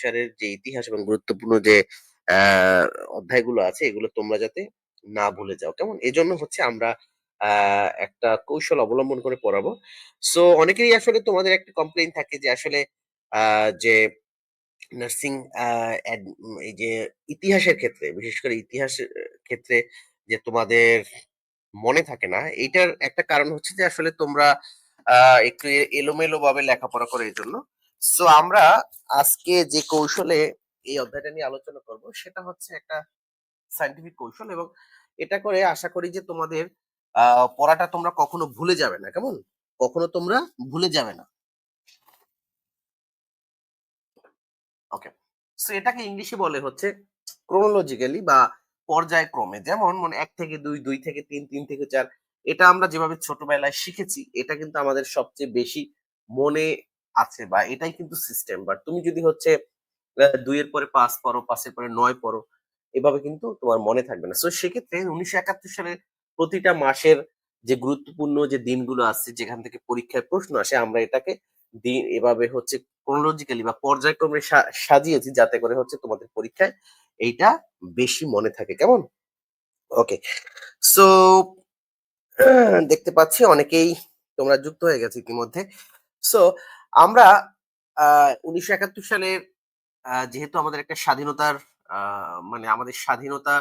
সালের যে ইতিহাস এবং গুরুত্বপূর্ণ যে আহ অধ্যায়গুলো আছে এগুলো তোমরা যাতে না ভুলে যাও, কেমন? এজন্য হচ্ছে আমরা একটা কৌশল অবলম্বন করে পড়াবো। সো অনেকেরই আসলে তোমাদের একটা কমপ্লেইন থাকে যে আসলে যে নার্সিং এই যে ইতিহাসের ক্ষেত্রে, বিশেষ করে ইতিহাসের ক্ষেত্রে যে তোমাদের মনে থাকে না, এইটার একটা কারণ হচ্ছে যে আসলে তোমরা একটু এলোমেলো ভাবে লেখাপড়া করো এই জন্য। সো আমরা আজকে যে কৌশলে এই অধ্যায়টা নিয়ে আলোচনা করব সেটা হচ্ছে একটা সায়েন্টিফিক কৌশল, এবং এটা করে আশা করি যে তোমাদের পড়াটা তোমরা কখনো ভুলে যাবে না, কেমন? কখনো তোমরা ভুলে যাবে না। ওকে, সো এটাকে ইংলিশে বলে হচ্ছে ক্রোনোলজিক্যালি বা পর্যায়ক্রমে, যেমন মানে 1 থেকে 2, 2 থেকে 3, 3 থেকে 4। এটা আমরা যেভাবে ছোটবেলায় শিখেছি এটা কিন্তু আমাদের সবচেয়ে বেশি মনে আছে, বা এটাই কিন্তু সিস্টেম। বাট তুমি যদি হচ্ছে 2 এর পরে 5 পড়ো, 5 এর পরে 9 পড়ো, এভাবে কিন্তু তোমার মনে থাকবে না। সো সেক্ষেত্রে 1971 সালের প্রতিটা মাসের যে গুরুত্বপূর্ণ যে দিনগুলো আছে যেখান থেকে পরীক্ষায় প্রশ্ন আসে, আমরা এটাকে দিন এভাবে হচ্ছে ক্রোনোলজিক্যালি বা পর্যায়ক্রমে সাজিয়েছি যাতে করে হচ্ছে তোমাদের পরীক্ষায় এইটা বেশি মনে থাকে, কেমন? ওকে, সো দেখতে পাচ্ছি অনেকেই তোমরা যুক্ত হয়ে গেছে ইতিমধ্যে। সো আমরা 1971 সালের যেহেতু আমাদের একটা স্বাধীনতার মানে আমাদের স্বাধীনতা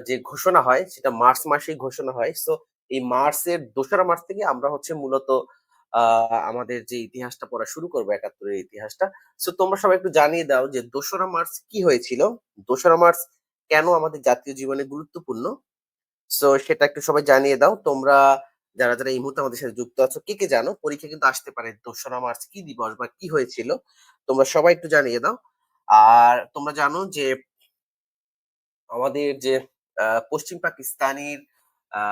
যে ঘোষণা হয় সেটা মার্চ মাসেই ঘোষণা হয়। সো এই মার্চের ২রা মার্চ থেকে আমরা হচ্ছে মূলত আমাদের যে ইতিহাসটা পড়া শুরু করবো, ৭১ এর ইতিহাসটা। সো তোমরা সবাই একটু জানিয়ে দাও যে ২রা মার্চ কি হয়েছিল? ২রা মার্চ কেন আমাদের জাতীয় জীবনে গুরুত্বপূর্ণ? সো সেটা একটু সবাই জানিয়ে দাও। তোমরা যারা এই মুহূর্তে আমাদের সাথে যুক্ত আছো, কে জানো? পরীক্ষা কিন্তু আসতে পারে ২রা মার্চ কি দিবস বা কি হয়েছিল? তোমরা সবাই একটু জানিয়ে দাও। আর তোমরা জানো যে আমাদের যে পশ্চিম পাকিস্তানের আ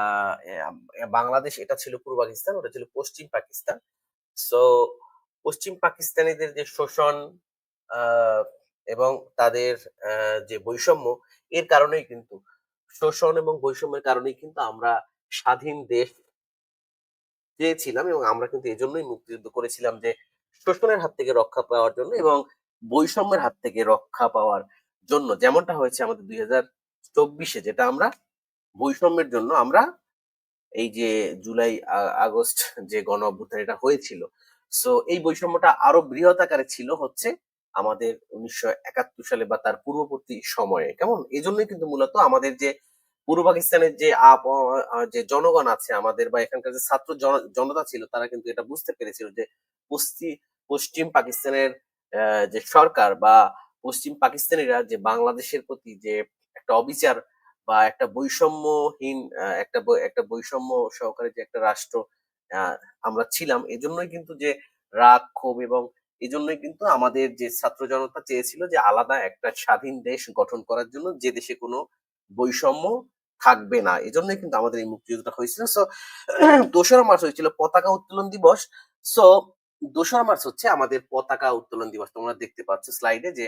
বাংলাদেশ এটা ছিল পূর্ব পাকিস্তান, ওটা ছিল পশ্চিম পাকিস্তান। সো পশ্চিম পাকিস্তানিদের যে শোষণ আ এবং তাদের যে বৈষম্য, এর কারণেই কিন্তু শোষণ এবং বৈষম্যের কারণেই কিন্তু আমরা স্বাধীন দেশ চেয়েছিলাম, এবং আমরা কিন্তু এজন্যই মুক্তিযুদ্ধ করেছিলাম যে শোষণের হাত থেকে রক্ষা পাওয়ার জন্য এবং বৈষম্যের হাত থেকে রক্ষা পাওয়ার জন্য। যেমনটা হয়েছে আমাদের ২০২৪ যেটা আমরা বৈষম্যের জন্য আমরা এই যে জুলাই আগস্ট যে গণ অভ্যুত্থান এটা হয়েছিল। সো এই বৈষম্যটা আরো বৃহৎ আকারে ছিল হচ্ছে আমাদের ১৯৭১ সালে বা তার পূর্ববর্তী সময়ে, কেমন? এজন্যই কিন্তু মূলত আমাদের যে পূর্ব পাকিস্তানের যে যে জনগণ আছে আমাদের, বা এখানকার যে ছাত্র জনতা ছিল, তারা কিন্তু এটা বুঝতে পেরেছিল যে পশ্চি পশ্চিম পাকিস্তানের যে সরকার বা পশ্চিম পাকিস্তানিরা যে বাংলাদেশের প্রতি যে একটা অবিচার বা একটা বৈষম্যহীন একটা বৈষম্য সহকারে যে একটা রাষ্ট্র আ আমরা ছিলাম। এজন্যই কিন্তু যে রাগ, ক্ষোভ, এবং এজন্যই কিন্তু আমাদের যে ছাত্র জনতা চেয়েছিল যে আলাদা একটা স্বাধীন দেশ গঠন করার জন্য, যে দেশে কোনো বৈষম্য থাকবে না। এজন্যই কিন্তু আমাদের এই মুক্তিযুদ্ধটা হয়েছিল। সো ২রা মার্চ হয়েছিল পতাকা উত্তোলন দিবস। সো ২রা মার্চ হচ্ছে আমাদের পতাকা উত্তোলন দিবস। তোমরা দেখতে পাচ্ছ স্লাইডে যে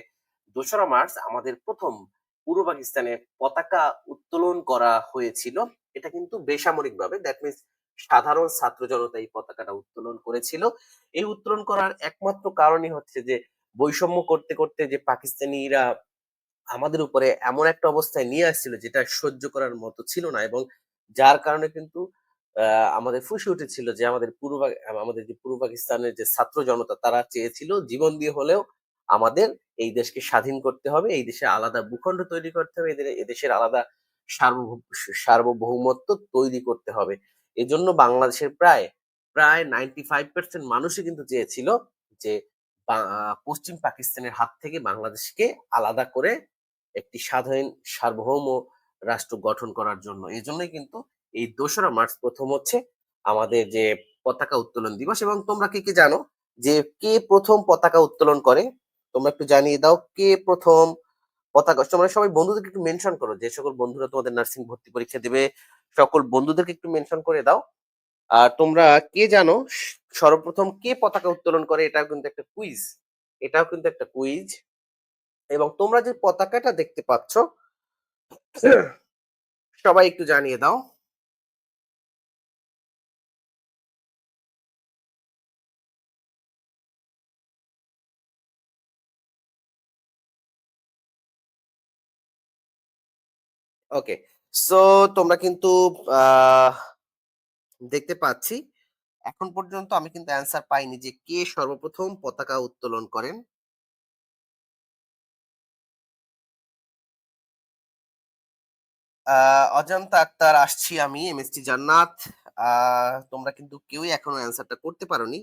২রা মার্চ আমাদের ১ম পূর্ব পাকিস্তানে পতাকা উত্তোলন করা হয়েছিল। এটা কিন্তু বেসামরিকভাবে, দ্যাট মিনস সাধারণ ছাত্র জনতা এই পতাকাটা উত্তোলন করেছিল। এই উত্তোলন করার একমাত্র কারণই হচ্ছে যে বৈষম্য করতে, করতে যে পাকিস্তানিরা আমাদের উপরে এমন একটা অবস্থায় নিয়ে আসছিল যেটা সহ্য করার মতো ছিল না, এবং যার কারণে কিন্তু আমাদের ফুঁসে উঠেছিল যে আমাদের যে পূর্ব পাকিস্তানের যে ছাত্র জনতা তারা চেয়েছিল জীবন দিয়ে হলেও আমাদের এই দেশকে স্বাধীন করতে হবে, এই দেশে আলাদা ভূখণ্ড তৈরি করতে হবে, এদেশের আলাদা সার্বভৌমত্ব তৈরি করতে হবে। এজন্য বাংলাদেশের প্রায় 95% মানুষই কিন্তু চেয়েছিল যে পশ্চিম পাকিস্তানের হাত থেকে বাংলাদেশকে আলাদা করে একটি স্বাধীন সার্বভৌম রাষ্ট্র গঠন করার জন্য। এজন্যই কিন্তু এই ২রা মার্চ ১ম হচ্ছে আমাদের যে পতাকা উত্তোলন দিবস। এবং তোমরা কে জানো যে কে ১ম পতাকা উত্তোলন করে? তোমরা একটু জানিয়ে দাও কে ১ম পতাকা। তোমরা সবাই বন্ধুদেরকে একটু মেনশন করো, যে সকল বন্ধুরা তোমাদের নার্সিং ভর্তি পরীক্ষা দেবে সকল বন্ধুদেরকে একটু মেনশন করে দাও। আর তোমরা কে জানো সর্বপ্রথম কে পতাকা উত্তোলন করে? এটাও কিন্তু একটা কুইজ। এটাও কিন্তু একটা কুইজ। এবং তোমরা যে পতাকাটা দেখতে পাচ্ছ সবাই একটু জানিয়ে দাও। ওকে। সো তোমরা কিন্তু আহ দেখতে পাচ্ছি এখন পর্যন্ত আমি কিন্তু অ্যান্সার পাইনি যে কে সর্বপ্রথম পতাকা উত্তোলন করেন। অজন্তা আক্তার আসছি আমি, এমএসটি জান্নাত। তোমরা কিন্তু কেউই এখনো অ্যান্সারটা করতে পারোনি।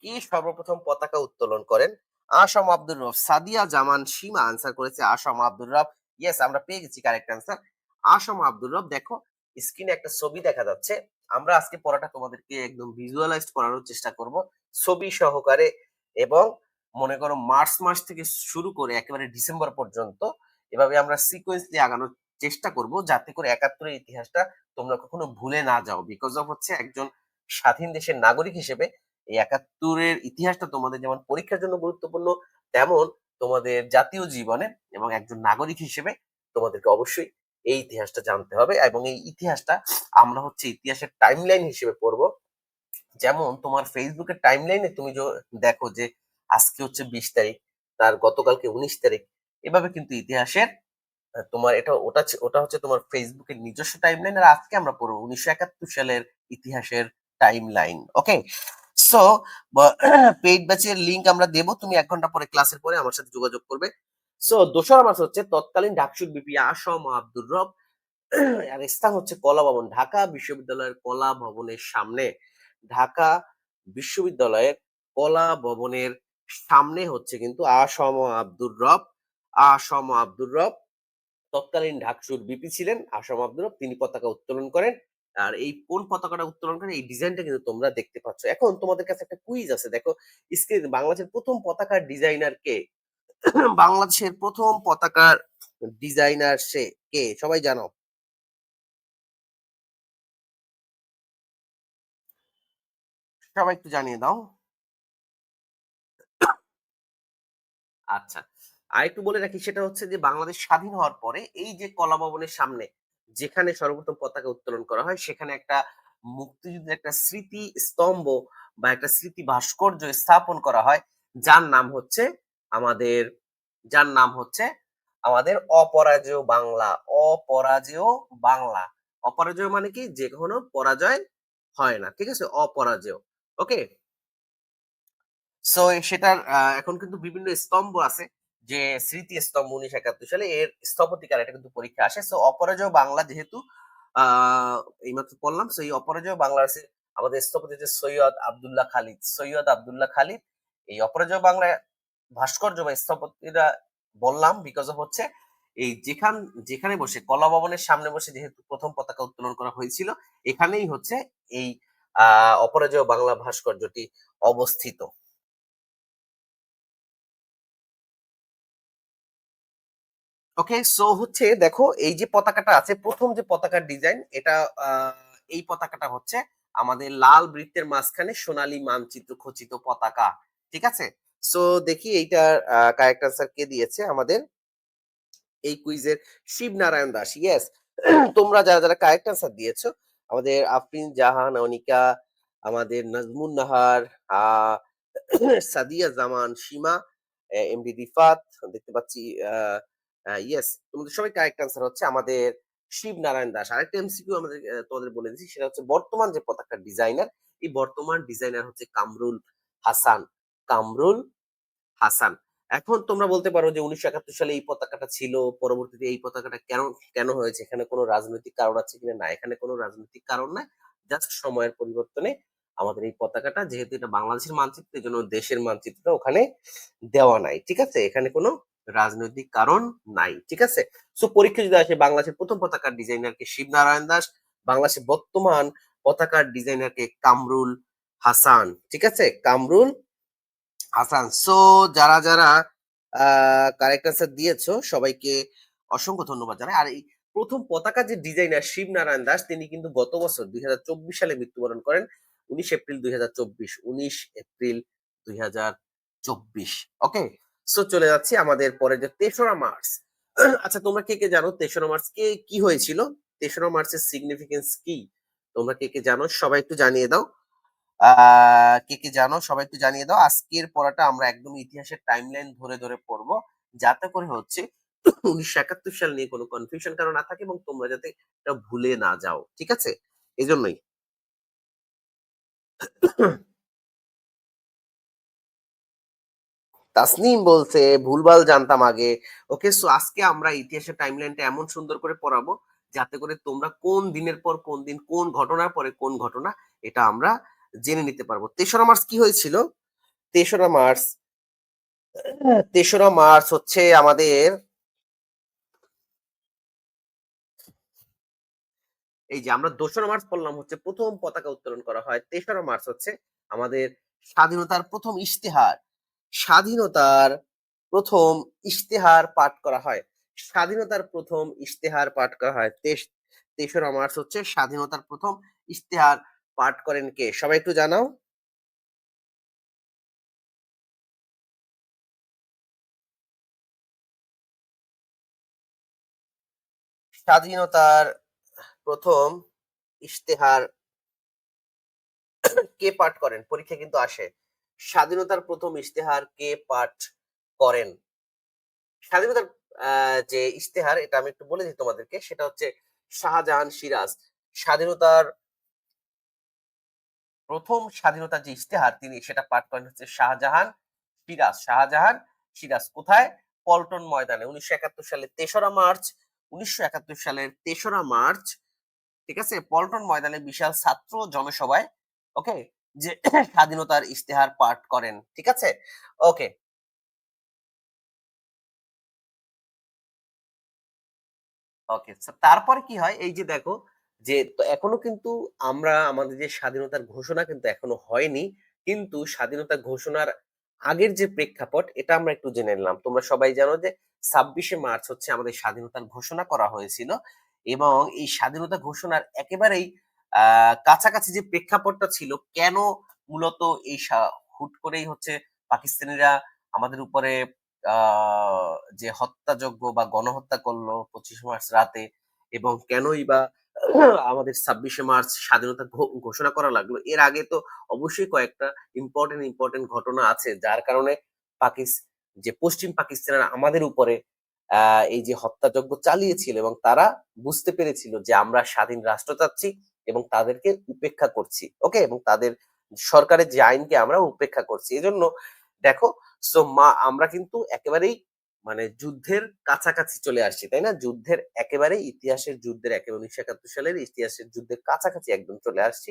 কে সর্বপ্রথম পতাকা উত্তোলন করেন? আসম আব্দুর রব। সাদিয়া জামান সীমা আনসার করেছে আসম আব্দুর রব। ইয়েস, আমরা পেয়ে গেছি কারেক্ট অ্যান্সার। আসম আব্দুর রব। দেখো স্ক্রিনে একটা ছবি দেখা যাচ্ছে। আমরা আজকে পড়াটা তোমাদেরকে একদম ভিজুয়ালাইজড করানোর চেষ্টা করব ছবি সহকারে, এবং মনে করো মার্চ মাস থেকে শুরু করে একেবারে ডিসেম্বর পর্যন্ত এভাবে আমরা সিকোয়েন্সলি আগানোর চেষ্টা করব, যাতে করে একাত্তরের ইতিহাসটা তোমরা কখনো ভুলে না যাও। বিকজ অফ হচ্ছে একজন স্বাধীন দেশের নাগরিক হিসেবে এই একাত্তরের ইতিহাসটা তোমাদের যেমন পরীক্ষার জন্য গুরুত্বপূর্ণ, তেমন তোমাদের জাতীয় জীবনে এবং একজন নাগরিক হিসেবে তোমাদেরকে অবশ্যই এই ইতিহাসটা জানতে হবে। এবং এই ইতিহাসটা আমরা হচ্ছে ইতিহাসের টাইমলাইন হিসেবে পড়বো। যেমন তোমার ফেসবুকের টাইমলাইনে তুমি দেখো যে আজকে হচ্ছে 20 তারিখ, তার গতকালকে 19 তারিখ, এভাবে কিন্তু ইতিহাসের তোমার ওটা হচ্ছে তোমার ফেসবুকের নিজস্ব টাইমলাইন। আর আজকে আমরা পড়বো 1971 সালের ইতিহাসের টাইমলাইন। ওকে। সো পেইড ব্যাচের লিংক আমরা দেবো, তুমি 1 ঘন্টা পরে ক্লাসের পরে আমার সাথে যোগাযোগ করবে। সো দোসরা মাস হচ্ছে তৎকালীন ডাকসুর বিপি আসম আব্দুর রব। আর স্থান হচ্ছে কলা ভবন, ঢাকা বিশ্ববিদ্যালয়ের কলা ভবনের সামনে। ঢাকা বিশ্ববিদ্যালয়ের কলা ভবনের সামনে হচ্ছে কিন্তু আসম আব্দুর রব। আসম আব্দুর রব তৎকালীন ডাকসুর বিপি ছিলেন আসম আব্দুর রব, তিনি পতাকা উত্তোলন করেন। আর এই কোন পতাকাটা উত্তোলন করেন এই ডিজাইনটা কিন্তু তোমরা দেখতে পাচ্ছ। এখন তোমাদের কাছে একটা কুইজ আছে, দেখো স্ক্রিন, বাংলাদেশের প্রথম পতাকার ডিজাইনার কে? বাংলাদেশের প্রথম পতাকার ডিজাইনার সে কে, সবাই জানো? সবাই একটু জানিয়ে দাও। আচ্ছা। আরেকটু বলে রাখি, সেটা হচ্ছে যে বাংলাদেশ স্বাধীন হওয়ার পরে এই যে কলা ভবনের সামনে যেখানে সর্বপ্রথম পতাকা উত্তোলন করা হয়, সেখানে একটা মুক্তিযুদ্ধের একটা স্মৃতি স্তম্ভ বা একটা স্মৃতি ভাস্কর্য স্থাপন করা হয়, যার নাম হচ্ছে আমাদের যার নাম হচ্ছে আমাদের অপরাজেয় বাংলা। অপরাজেয় বাংলা। অপরাজেয় মানে কি? যে কখনো পরাজয় হয় না। ঠিক আছে? অপরাজেয়। ওকে? সো সেটার এখন কিন্তু বিভিন্ন স্তম্ভ আছে, যে স্মৃতি স্তম্ভ 1971 সালে এর স্থপতিকার, এটা কিন্তু পরীক্ষা আসে। সো অপরাজয় বাংলা যেহেতু এইমাত্র পড়লাম, সো এই অপরাজয় বাংলা আছে আমাদের স্থপতি যে সৈয়দ আব্দুল্লাহ খালিদ। সৈয়দ আব্দুল্লাহ খালিদ এই অপরাজয় বাংলা ভাস্কর্য বা স্থপতিরা বললাম বিকজ অফ হচ্ছে এই যেখানে বসে কলা ভবনের সামনে বসে যেহেতু প্রথম পতাকা উত্তোলন করা হয়েছিল, এখানেই হচ্ছে এই অপরাজয় বাংলা ভাস্কর্যটি অবস্থিত। ওকে। সো হচ্ছে দেখো এই যে পতাকাটা আছে, প্রথম যে পতাকার ডিজাইন এটা, আহ, এই পতাকাটা হচ্ছে আমাদের লাল বৃত্তের মাঝখানে সোনালী মানচিত্র খচিত পতাকা। ঠিক আছে? সো দেখি এইটার কারেক্ট আনসার কে দিয়েছে আমাদের এই কুইজের? শিবনারায়ণ দাস। ইয়েস। তোমরা যারা যারা কারেক্ট আনসার দিয়েছো, আমাদের আফরিন জাহান, অনিকা, আমাদের নাজমুন নাহার, আহ সাদিয়া জামান সীমা, এমডি রিফাত, দেখতে পাচ্ছি। ইয়েস, তোমাদের সবাই কারেক্ট আনসার হচ্ছে আমাদের শিবনারায়ণ দাস। আরেকটা এমসিকিউ আমাদের তোমাদের বলে দিচ্ছি, সেটা হচ্ছে বর্তমান যে পতাকার ডিজাইনার, এই বর্তমান ডিজাইনার হচ্ছে কামরুল হাসান। কামরুল হাসান। এখন তোমরা বলতে পারো যে 1971 সালে এই পতাকাটা ছিল, পরবর্তীতে এই পতাকাটা কেন কেন হয়েছে, এখানে কোনো রাজনৈতিক কারণ আছে কিনা? না, এখানে কোনো রাজনৈতিক কারণ নাই। জাস্ট সময়ের পরিবর্তনে আমাদের এই পতাকাটা, যেহেতু এটা বাংলাদেশের মানচিত্র, এই জন্য দেশের মানচিত্রটা ওখানে দেওয়া নাই। ঠিক আছে? এখানে কোনো রাজনৈতিক কারণ নাই। ঠিক আছে? সো পরীক্ষা যদি আসে বাংলাদেশের প্রথম পতাকার ডিজাইনার কে? শিবনারায়ণ দাস। বাংলাদেশের বর্তমান পতাকার ডিজাইনার কে? কামরুল হাসান। ঠিক আছে? কামরুল হাসান। সো যারা যারা কারেক্ট আনসার দিয়েছো সবাইকে অসংখ্য ধন্যবাদ জানাই। আর এই প্রথম পতাকা যে ডিজাইনার শিবনারায়ণ দাস, তিনি কিন্তু গত বছর 2024 সালে মৃত্যুবরণ করেন। 19 এপ্রিল 2024। 19 এপ্রিল 2024। ওকে। সো চলে যাচ্ছি আমাদের পরে যে 3রা মার্চ। আচ্ছা, তোমরা কে কে জানো 3রা মার্চ কে কি হয়েছিল? 3রা মার্চের সিগনিফিকেন্স কি? তোমরা কে কে জানো সবাই একটু জানিয়ে দাও। কে কে জানো সবাই একটু জানিয়ে দাও। আজকের পড়াটা আমরা একদম ইতিহাসের টাইমলাইন ধরে ধরে পড়বো, যাতে করে হচ্ছে 1971 সাল নিয়ে কোনো কনফিউশন কারো না থাকে এবং তোমরা যাতে এটা ভুলে না যাও। ঠিক আছে? এজন্যই। তাসনিম বলছে, "ভুলভাল জানতাম আগে।" ওকে, সো আজকে আমরা ইতিহাসের টাইমলাইনটা এমন সুন্দর করে পড়াবো, যাতে করে তোমরা কোন দিনের পর কোন দিন, কোন ঘটনার পরে কোন ঘটনা, এটা আমরা জেনে নিতে পারবো। ৩রা মার্চ কি হয়েছিল? ৩রা মার্চ ৩রা মার্চ হচ্ছে আমাদের এই যে আমরা ২রা মার্চ পড়লাম হচ্ছে ১ম পতাকা উত্তোলন করা হয়। ৩রা মার্চ হচ্ছে আমাদের স্বাধীনতার ১ম ইশতেহার। স্বাধীনতার ১ম ইশতেহার পাঠ করা হয়। স্বাধীনতার ১ম ইশতেহার পাঠ করা হয়। ৩রা মার্চ হচ্ছে স্বাধীনতার ১ম ইশতেহার পাঠ করেন কে? সবাই একটু জানাও। স্বাধীনতার ১ম ইশতেহার কে পাঠ করেন? পরীক্ষায় কিন্তু আসে। স্বাধীনতার ১ম ইশতেহার কে পাঠ করেন? স্বাধীনতার যে ইশতেহার, এটা আমি একটু বলে দিই তোমাদেরকে। সেটা হচ্ছে শাহজাহান সিরাজ। স্বাধীনতার ১ম স্বাধীনতার যে ইশতেহার তিনি সেটা পাঠ করেন হচ্ছে শাহজাহান সিরাজ। শাহজাহান সিরাজ কোথায়? পল্টন ময়দানে ১৯৭১ সালের ৩রা মার্চ ১৯৭১ সালের ৩রা মার্চ, ঠিক আছে? পল্টন ময়দানে বিশাল ছাত্র জনসভায়, ওকে? যে স্বাধীনতার ইশতেহার পাঠ করেন। ঠিক আছে? ওকে। ওকে। সো তারপরে কি হয়? এই যে দেখো, যে তো এখনো কিন্তু আমরা আমাদের যে স্বাধীনতার ঘোষণা কিন্তু এখনো হয়নি। কিন্তু স্বাধীনতা ঘোষণার আগের যে প্রেক্ষাপট, এটা আমরা একটু জেনে নিলাম। তোমরা সবাই জানো যে ২৬শে মার্চ হচ্ছে আমাদের স্বাধীনতার ঘোষণা করা হয়েছিল এবং এই স্বাধীনতা ঘোষণার একেবারেই কাছাকাছি যে প্রেক্ষাপটটা ছিল, কেন মূলত এই হুট করেই হচ্ছে পাকিস্তানিরা আমাদের উপরে আ যে হত্যাযজ্ঞ বা গণহত্যা করলো ২৫ মার্চ রাতে, এবং কেনই বা আমাদের ২৬শে মার্চ স্বাধীনতা ঘোষণা করা লাগলো। এর আগে তো অবশ্যই কয়েকটা ইম্পোর্টেন্ট ঘটনা আছে যার কারণে পাকিস যে পশ্চিম পাকিস্তানের আমাদের উপরে আ এই যে হত্যাযজ্ঞ চালিয়েছিল এবং তারা বুঝতে পেরেছিল যে আমরা স্বাধীন রাষ্ট্র চাচ্ছি এবং তাদেরকে উপেক্ষা করছি। ওকে? এবং তাদের সরকারের যে আইনকে আমরা উপেক্ষা করছি। এজন্য দেখো, আমরা কিন্তু একেবারেই মানে যুদ্ধের কাছাকাছি চলে আসছি, তাই না? যুদ্ধের একেবারে ইতিহাসের যুদ্ধের একেবারে ১৯৭১ সালের ইতিহাসের যুদ্ধের কাছাকাছি একদম চলে আসছি।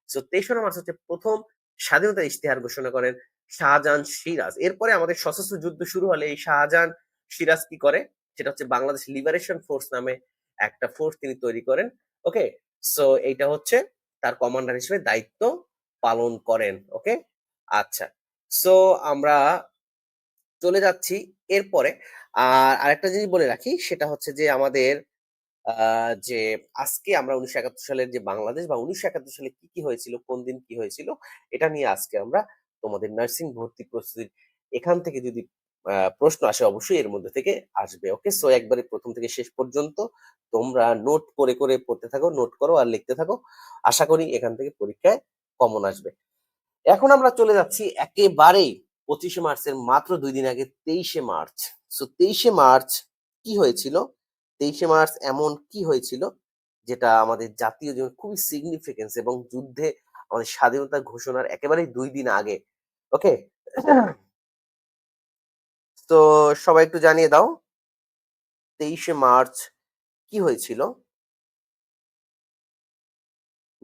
সো ৩রা মার্চ হচ্ছে ১ম স্বাধীনতার ইশতেহার ঘোষণা করেন শাহজাহান সিরাজ। এরপরে আমাদের সশস্ত্র যুদ্ধ শুরু হলে এই শাহজাহান সিরাজ কি করে? সেটা হচ্ছে বাংলাদেশ লিবারেশন ফোর্স নামে একটা ফোর্স তিনি তৈরি করেন। ওকে? সো এইটা হচ্ছে তার কমান্ডার হিসেবে দায়িত্ব পালন করেন। ওকে? আচ্ছা। সো আমরা চলে যাচ্ছি এরপরে। আরেকটা জিনিস বলে রাখি, সেটা হচ্ছে যে আমাদের আ যে আজকে আমরা ১৯৭১ সালের যে বাংলাদেশ বা ১৯৭১ সালে কি হয়েছিল, কোন দিন কি হয়েছিল, এটা নিয়ে আজকে আমরা তোমাদের নার্সিং ভর্তি প্রস্তুতির এখান থেকে যদি প্রশ্ন আসে, অবশ্যই এর মধ্যে থেকে আসবে। ওকে? সো একবারে ১ম থেকে শেষ পর্যন্ত তোমরা নোট করে পড়তে থাকো, নোট করো আর লিখতে থাকো। আশা করি এখান থেকে পরীক্ষায় কমন আসবে। এখন আমরা চলে যাচ্ছি একেবারেই ২৫শে মার্চের মাত্র ২ দিন আগে ২৩শে মার্চ। সো ২৩শে মার্চ কি হয়েছিল? ২৩শে মার্চ এমন কি হয়েছিল যেটা আমাদের জাতীয় জীবনে খুবই সিগনিফিকেন্স এবং যুদ্ধে আমাদের স্বাধীনতা ঘোষণার একেবারেই ২ দিন আগে। ওকে? তো সবাই একটু জানিয়ে দাও ২৩শে মার্চ কি হয়েছিল?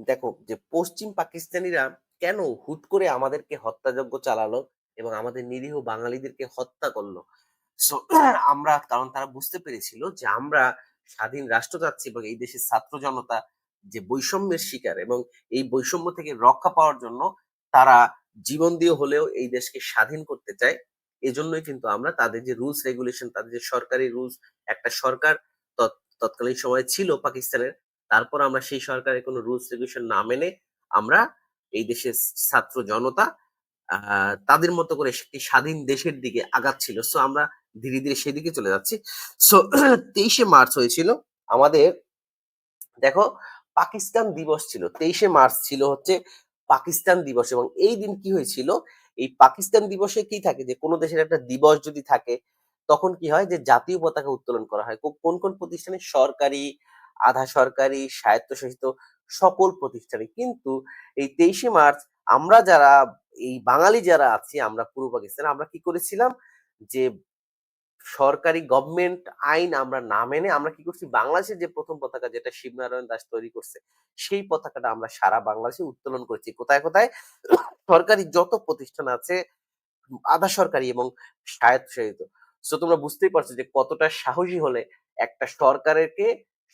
দেখো, যে পশ্চিম পাকিস্তানিরা কেন হুট করে আমাদেরকে হত্যাযজ্ঞ চালালো এবং আমাদের নিরীহ বাঙালিদেরকে হত্যা করলো। সো আমরা, কারণ তারা বুঝতে পেরেছিল যে আমরা স্বাধীন রাষ্ট্র চাচ্ছি এবং এই দেশের ছাত্র জনতা যে বৈষম্যের শিকার এবং এই বৈষম্য থেকে রক্ষা পাওয়ার জন্য তারা জীবন দিয়ে হলেও এই দেশকে স্বাধীন করতে চায়। এজন্যই কিন্তু আমরা তাদের যে রুলস রেগুলেশন, তাদের যে সরকারি রুলস, একটা সরকার তৎকালীন সময়ে ছিল পাকিস্তানের। তারপর আমরা সেই সরকারের কোনো রুলস রেগুলেশন না মেনে আমরা এই দেশের ছাত্র জনতা তাদের মতো করে একটি স্বাধীন দেশের দিকে আগাচ্ছিল। সো আমরা ধীরে সেদিকে চলে যাচ্ছি। সো ২৩শে মার্চ হয়েছিল আমাদের, দেখো, পাকিস্তান দিবস ছিল। ২৩শে মার্চ ছিল হচ্ছে পাকিস্তান দিবস এবং এই দিন কি হয়েছিল? এই পাকিস্তান দিবসে কি থাকে যে কোন দেশের একটা দিবস যদি থাকে, তখন কি হয় যে জাতীয় পতাকা উত্তোলন করা হয়। কোন কোন প্রতিষ্ঠানে? সরকারি, আধা সরকারি, স্বায়ত্তশাসিত সকল প্রতিষ্ঠানে। কিন্তু এই 23শে মার্চ আমরা যারা এই বাঙালি যারা আছি আমরা পূর্ব পাকিস্তানে আমরা কি করেছিলাম যে সরকারি গভর্নমেন্ট আইন আমরা না মেনে আমরা কি করছি বাংলাদেশের যে প্রথম পতাকা যেটা শিবনারায়ণ দাস তৈরি করছে সেই পতাকাটা আমরা সারা বাংলাদেশে উত্তোলন করেছি। কোথায় কোথায়? সরকারি যত প্রতিষ্ঠান আছে, আধা সরকারি এবং স্বায়ত্তশাসিত। সো তোমরা বুঝতেই পারছো যে কতটা সাহসী হলে একটা সরকারকে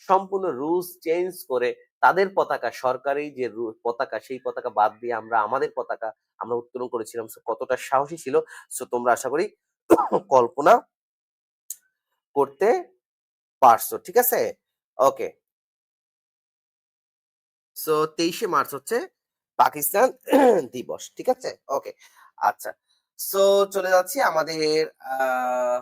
সম্পূর্ণ রুলস চেঞ্জ করে তাদের পতাকা, সরকারি যে পতাকা সেই পতাকা বাদ দিয়ে আমরা আমাদের পতাকা আমরা উত্তোলন করেছিলাম। সো কতটা সাহসী ছিল। সো তোমরা আশা করি কল্পনা করতে পারছো। ঠিক আছে? ওকে। সো 23শে মার্চ হচ্ছে পাকিস্তান দিবস। ঠিক আছে? ওকে। আচ্ছা। সো চলে যাচ্ছি আমাদের আহ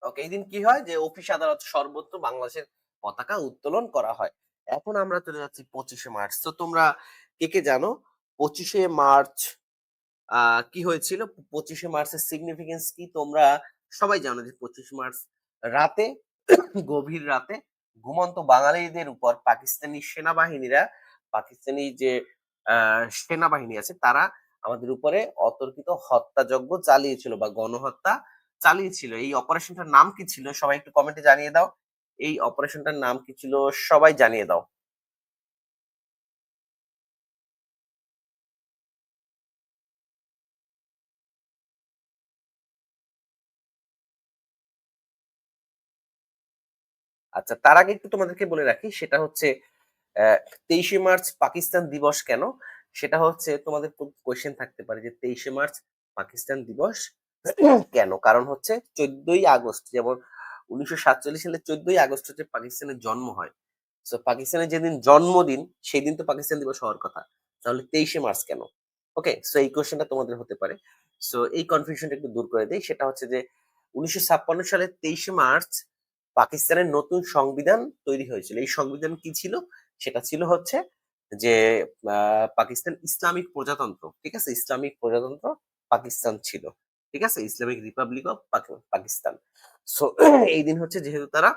ওকে, এই দিন কি হয় যে অফিস আদালত সর্বত্র বাংলাদেশের পতাকা উত্তোলন করা হয়। এখন আমরা চলে যাচ্ছি 25শে মার্চ। তো তোমরা কে কে জানো 25শে মার্চ কি হয়েছিল? 25শে মার্চের সিগনিফিকেন্স কি? তোমরা সবাই জানো যে 25শে মার্চ রাতে গভীর রাতে ঘুমন্ত বাঙালিদের উপর পাকিস্তানি সেনাবাহিনীরা পাকিস্তানি যে সেনাবাহিনী আছে তারা আমাদের উপরে অতর্কিত হত্যাযজ্ঞ চালিয়েছিল বা গণহত্যা চালিয়েছিল। এই অপারেশনটার নাম কি ছিল? সবাই একটু কমেন্টে জানিয়ে দাও। এই অপারেশনটার নাম কি ছিল? সবাই জানিয়ে দাও। আচ্ছা, তার আগে একটু তোমাদেরকে বলে রাখি সেটা হচ্ছে 23শে মার্চ পাকিস্তান দিবস কেন? সেটা হচ্ছে তোমাদের কোয়েশ্চেন থাকতে পারে যে 23শে মার্চ পাকিস্তান দিবস কেন? কারণ হচ্ছে 14ই আগস্ট, যেমন 1947 সালে 14ই আগস্ট হচ্ছে পাকিস্তানের জন্ম হয়। সো পাকিস্তানের যেদিন জন্মদিন সেই দিন তো পাকিস্তান দিবস হওয়ার কথা। তাহলে 23শে মার্চ কেন? ওকে, সো এই কোয়েশ্চেনটা তোমাদের হতে পারে। সো এই কনফিউশনটা একটু দূর করে দেই। সেটা হচ্ছে যে 1956 সালের 23শে মার্চ পাকিস্তানের নতুন সংবিধান তৈরি হয়েছিল। এই সংবিধান কি ছিল? সেটা ছিল হচ্ছে যে পাকিস্তান ইসলামিক প্রজাতন্ত্র। ঠিক আছে? ইসলামিক প্রজাতন্ত্র পাকিস্তান ছিল। ঠিক আছে? Islamic Republic of Pakistan. So এই দিন হচ্ছে যেহেতু তারা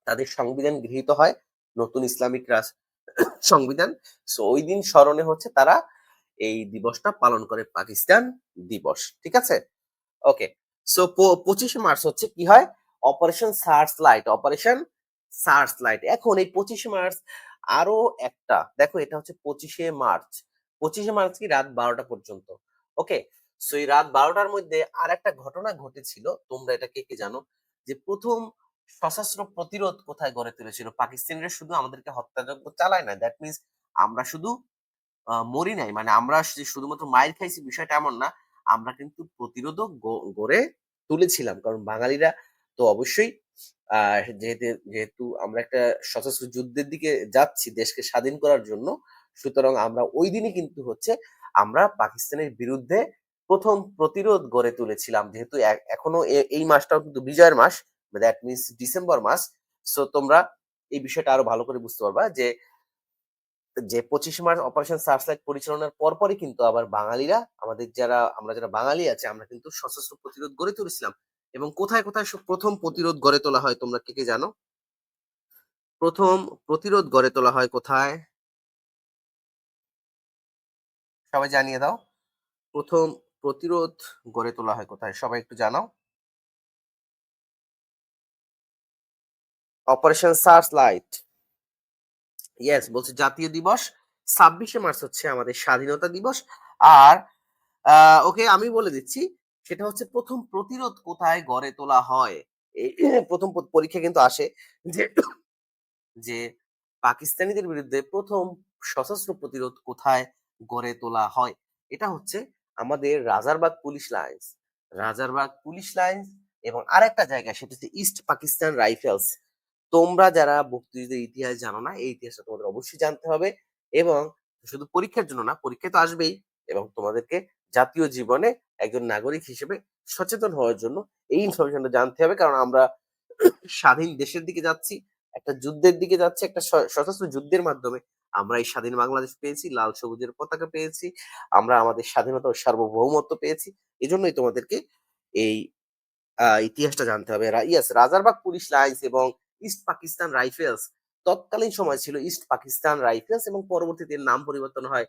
তাদের সংবিধান গৃহীত হয়, নতুন ইসলামিক সংবিধান। সো ওই দিন স্মরণে হচ্ছে তারা এই দিবসটা পালন করে পাকিস্তান দিবস। ঠিক আছে? ওকে। সো 25শে মার্চ হচ্ছে কি হয়? Operation search light. Operation search light. এখন এই 25শে মার্চ আরো একটা দেখো, এটা হচ্ছে 25শে মার্চ। 25শে মার্চ কি রাত 12টা পর্যন্ত। ওকে। সো এই রাত 12টার মধ্যে আর একটা ঘটনা ঘটেছিল। তোমরা এটা কে কে জানো? যে প্রথম সশস্ত্র প্রতিরোধ কোথায় গড়ে তুলেছিল? পাকিস্তানিরা শুধু আমাদেরকে হত্যাযজ্ঞ চালায় না। দ্যাট মিনস আমরা শুধু মরি নাই। মানে আমরা যে শুধুমাত্র মাইর খাইছি বিষয়টা এমন না। আমরা কিন্তু প্রতিরোধও গড়ে তুলেছিলাম। কারণ বাঙালিরা তো অবশ্যই যেহেতু আমরা একটা সশস্ত্র যুদ্ধের দিকে যাচ্ছি দেশকে স্বাধীন করার জন্য, সুতরাং আমরা ওইদিনই কিন্তু হচ্ছে আমরা পাকিস্তানের বিরুদ্ধে ১ম প্রতিরোধ গড়ে তুলেছিলাম। যেহেতু এখনো এই মাসটাও কিন্তু বিজয়ের মাস। দ্যাট মিনস ডিসেম্বর মাস। সো তোমরা এই বিষয়টা আরো ভালো করে বুঝতে পারবা যে 25শে মার্চ অপারেশন সার্চলাইট পরিচালনার পরপরই কিন্তু আবার বাঙালিরা আমরা যারা বাঙালি আছে আমরা কিন্তু সশস্ত্র প্রতিরোধ গড়ে তুলেছিলাম। এবং কোথায় কোথায় প্রথম প্রতিরোধ গড়ে তোলা হয় তোমরা কে কে জানো? প্রথম প্রতিরোধ গড়ে তোলা হয় কোথায়? সবাই জানিয়ে দাও। প্রথম প্রতিরোধ গড়ে তোলা হয় কোথায়? সবাই একটু জানাও। Operation search light. ইয়েস, বলছে জাতীয় দিবস 26শে মার্চ হচ্ছে আমাদের স্বাধীনতা দিবস। আর ওকে, আমি বলে দিচ্ছি সেটা হচ্ছে প্রথম প্রতিরোধ কোথায় গড়ে তোলা হয়। এই প্রথম পরীক্ষা কিন্তু আসে যে যে পাকিস্তানিদের বিরুদ্ধে প্রথম সশস্ত্র প্রতিরোধ কোথায় গড়ে তোলা হয়। এটা হচ্ছে আমাদের Rajarbagh police lines. Rajarbagh police lines এবং আরেকটা জায়গা সেটা হচ্ছে ইস্ট পাকিস্তান রাইফেলস। তোমরা যারা মুক্তিযুদ্ধের ইতিহাস জানো না এই ইতিহাসটা তোমাদের অবশ্যই জানতে হবে। এবং শুধু পরীক্ষার জন্য না, পরীক্ষা তো আসবেই, এবং তোমাদেরকে জাতীয় জীবনে একজন নাগরিক হিসেবে সচেতন হওয়ার জন্য এই ইনফরমেশনটা জানতে হবে। কারণ আমরা স্বাধীন দেশের দিকে যাচ্ছি, একটা যুদ্ধের দিকে যাচ্ছি, একটা সশস্ত্র যুদ্ধের মাধ্যমে আমরা এই স্বাধীন বাংলাদেশ পেয়েছি, লাল সবুজের পতাকা পেয়েছি, আমরা আমাদের স্বাধীনতা ও সার্বভৌমত্ব পেয়েছি। এজন্যই তোমাদেরকে এই ইতিহাসটা জানতে হবে। রাজারবাগ পুলিশ লাইন্স এবং ইস্ট পাকিস্তান রাইফেলস তৎকালীন সময় ছিল ইস্ট পাকিস্তান রাইফেলস এবং পরবর্তীতে এর নাম পরিবর্তন হয়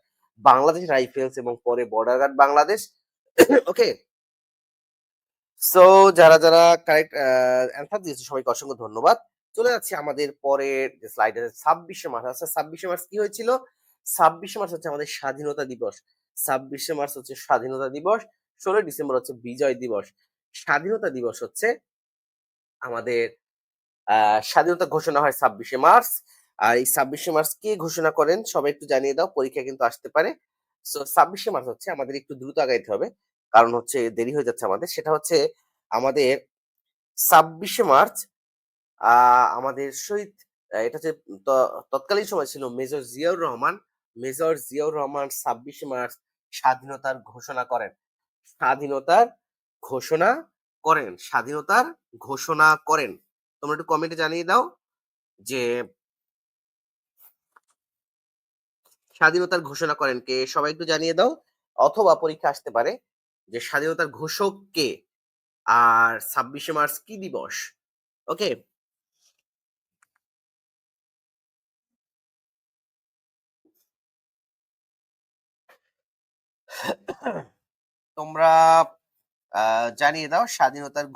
বাংলাদেশ রাইফেলস এবং পরে বর্ডার গার্ড বাংলাদেশ। ওকে? সো যারা কারেক্ট অ্যান্সার দিয়েছে সবাইকে অসংখ্য ধন্যবাদ। চলে যাচ্ছি আমাদের পরের যে স্লাইড আছে ২৬শে মার্চ। আচ্ছা ২৬শে মার্চ কি হয়েছিল? ২৬শে মার্চ হচ্ছে আমাদের স্বাধীনতা দিবস। ২৬শে মার্চ হচ্ছে স্বাধীনতা দিবস। ১৬ই ডিসেম্বর হচ্ছে বিজয় দিবস। স্বাধীনতা দিবস হচ্ছে আমাদের স্বাধীনতা ঘোষণা হয় ২৬শে মার্চ। আর এই ২৬শে মার্চ কে ঘোষণা করেন সবাই একটু জানিয়ে দাও। পরীক্ষা কিন্তু আসতে পারে। সো ২৬শে মার্চ হচ্ছে আমাদের একটু দ্রুত আগাইতে হবে। কারণ হচ্ছে দেরি হয়ে যাচ্ছে আমাদের। সেটা হচ্ছে আমাদের ২৬শে মার্চ আ আমাদের শহীদ এটা হচ্ছে ত তৎকালীন সময় ছিল মেজর জিয়াউর রহমান। মেজর জিয়াউর রহমান ২৬শে মার্চ স্বাধীনতার ঘোষণা করেন। স্বাধীনতার ঘোষণা স্বাধীনতার ঘোষণা করেন। তোমরা একটু কমেন্টে জানিয়ে দাও যে স্বাধীনতার ঘোষণা করেন কে? সবাই একটু জানিয়ে দাও। অথবা পরীক্ষা আসতে পারে যে স্বাধীনতার ঘোষক কে? আর ২৬শে মার্চ কি দিবস? ওকে? তোমরা জানিয়ে দাও স্বাধীনতার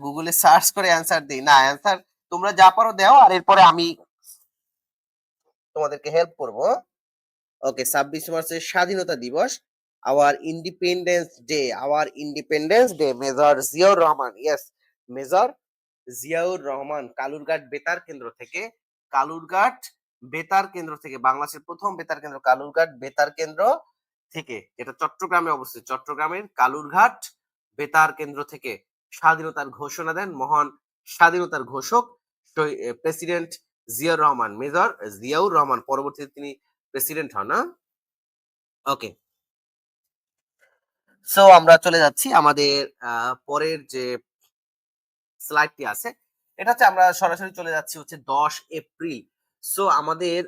গুগলে সার্চ করে অ্যান্সার দেই। না অ্যান্সার তোমরা যা পারো দাও আর এরপরে আমি তোমাদেরকে হেল্প করব। ওকে ২৬ মার্চের স্বাধীনতা দিবস। Our independence day major Ziaur Rahman. Yes, major Ziaur Rahman Kalurghat বেতার কেন্দ্র থেকে বাংলাদেশের প্রথম বেতার কেন্দ্র কালুরঘাট বেতার কেন্দ্র থেকে, যেটা চট্টগ্রামে অবস্থিত। চট্টগ্রামের কালুরঘাট বেতার কেন্দ্র থেকে স্বাধীনতার ঘোষণা দেন মহান স্বাধীনতার ঘোষক প্রেসিডেন্ট জিয়াউর রহমান, মেজর জিয়াউর রহমান। পরবর্তীতে তিনি প্রেসিডেন্ট হন না। ওকে, সো আমরা চলে যাচ্ছি আমাদের পরের যে স্লাইডটি আছে, এটা হচ্ছে আমরা সরাসরি চলে যাচ্ছি হচ্ছে ১০ এপ্রিল। সো আমাদের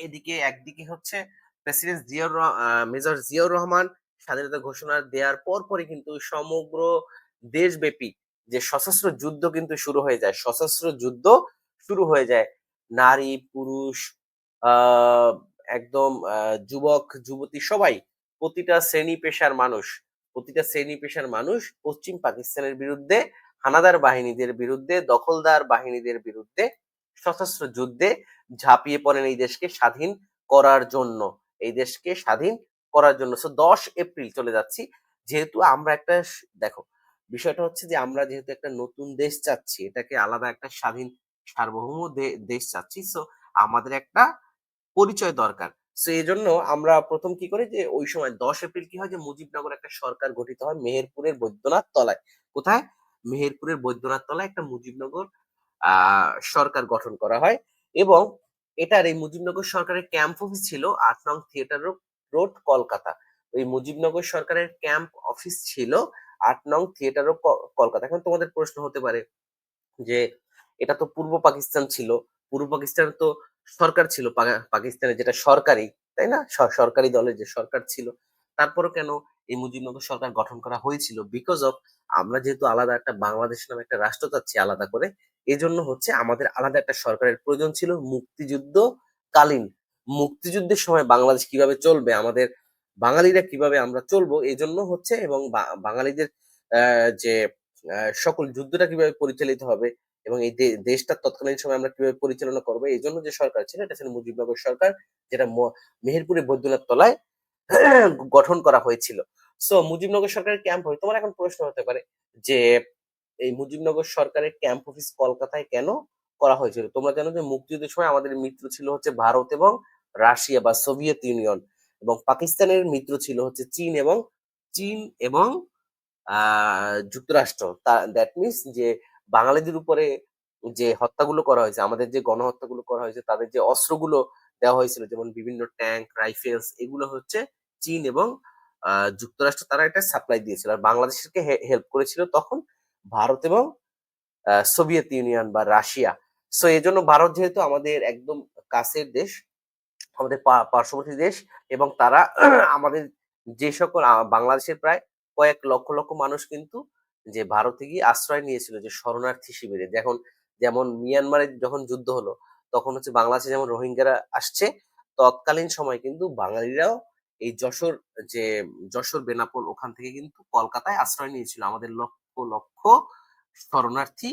এদিকে একদিকে হচ্ছে প্রেসিডেন্ট মেজর জিয়াউর রহমান স্বাধীনতা ঘোষণা দেওয়ার পরপরই কিন্তু সমগ্র দেশব্যাপী যে সশস্ত্র যুদ্ধ কিন্তু শুরু হয়ে যায়। সশস্ত্র যুদ্ধ শুরু হয়ে যায়। নারী, পুরুষ, আহ একদম যুবক, যুবতী সবাই, প্রতিটা শ্রেণী পেশার মানুষ পশ্চিম পাকিস্তানের বিরুদ্ধে, হানাদার বাহিনীদের বিরুদ্ধে, দখলদার বাহিনীদের বিরুদ্ধে সশস্ত্র যুদ্ধে ঝাঁপিয়ে পড়েন এই দেশকে স্বাধীন করার জন্য। সো ১০ এপ্রিল চলে যাচ্ছি। যেহেতু আমরা একটা দেখো, বিষয়টা হচ্ছে যে আমরা যেহেতু একটা নতুন দেশ চাচ্ছি, এটাকে আলাদা একটা স্বাধীন সার্বভৌম দেশ চাচ্ছি। সো আমাদের একটা পরিচয় দরকার। সো এজন্য আমরা প্রথম কি করি যে ওই সময় ১০ এপ্রিল কি হয় যে মুজিবনগর একটা সরকার গঠিত হয় মেহেরপুরের বৈদ্যনাথ তলায়। কোথায়? মেহেরপুরের বৈদ্যনাথ তলায় একটা মুজিবনগর সরকার গঠন করা হয় এবং এই মুজিবনগর সরকারের ক্যাম্প অফিস ছিল ৮ নং থিয়েটার রোড, কলকাতা। ওই মুজিবনগর সরকারের ক্যাম্প অফিস ছিল ৮ নং থিয়েটার রোড, কলকাতা। এখন তোমাদের প্রশ্ন হতে পারে যে এটা তো পূর্ব পাকিস্তান ছিল, পূর্ব পাকিস্তানে তো সরকার ছিল, পাকিস্তানের যেটা সরকারি, তাই না? সরকারি দলের যে সরকার ছিল, তারপরও কেন এই মুজিবনগর সরকার গঠন করা হয়েছিল? বিকজ অফ আমরা যেহেতু আলাদা একটা বাংলাদেশ নামে একটা রাষ্ট্র চাচ্ছি আলাদা করে, এজন্য হচ্ছে আমাদের আলাদা একটা সরকারের প্রয়োজন ছিল। কালীন মুক্তিযুদ্ধের সময় বাংলাদেশ কিভাবে চলবে, আমাদের বাঙালিরা কিভাবে আমরা চলবো, এই জন্য হচ্ছে এবং বাঙালিদের যে সকল যুদ্ধটা কিভাবে পরিচালিত হবে এবং এই দেশটা তৎকালীন সময় আমরা কিভাবে পরিচালনা করবো, এই জন্য যে সরকার ছিল এটা ছিল মুজিবনগর সরকার, যেটা মেহেরপুরে বৈদ্যনাথ তলায় গঠন করা হয়েছিল। সো মুজিবনগর সরকারের ক্যাম্প হয়। তোমার এখন প্রশ্ন হতে পারে যে এই মুজিবনগর সরকারের ক্যাম্প অফিস কলকাতায় কেন করা হয়েছিল? তোমরা জানো যে মুক্তিযুদ্ধের সময় আমাদের মিত্র ছিল হচ্ছে ভারত এবং রাশিয়া বা সোভিয়েত ইউনিয়ন, এবং পাকিস্তানের মিত্র ছিল হচ্ছে চীন এবং যুক্তরাষ্ট্র। দ্যাট মিনস যে বাঙালিদের উপরে যে হত্যাগুলো করা হয়েছে, আমাদের যে গণহত্যাগুলো করা হয়েছে, তাদের যে অস্ত্রগুলো দেওয়া হয়েছিল যেমন বিভিন্ন ট্যাঙ্ক, রাইফেলস, এগুলো হচ্ছে চীন এবং যুক্তরাষ্ট্র তারা এটা সাপ্লাই দিয়েছিল। আর বাংলাদেশকে হেল্প করেছিল তখন ভারত এবং সোভিয়েত ইউনিয়ন বা রাশিয়া। সো এই জন্য ভারত যেহেতু আমাদের একদম কাছের দেশ, আমাদের পার্শ্ববর্তী দেশ, এবং তারা আমাদের যে সকল বাংলাদেশের প্রায় কয়েক লক্ষ লক্ষ মানুষ কিন্তু যে ভারতে গিয়ে আশ্রয় নিয়েছিল যে শরণার্থী শিবিরে। যেমন মিয়ানমারে যখন যুদ্ধ হলো, তখন হচ্ছে বাংলাদেশে যেমন রোহিঙ্গারা আসছে, তৎকালীন সময় কিন্তু বাঙালিরাও এই যশোর বেনাপোল ওখান থেকে কিন্তু কলকাতায় আশ্রয় নিয়েছিল আমাদের লক্ষ লক্ষ শরণার্থী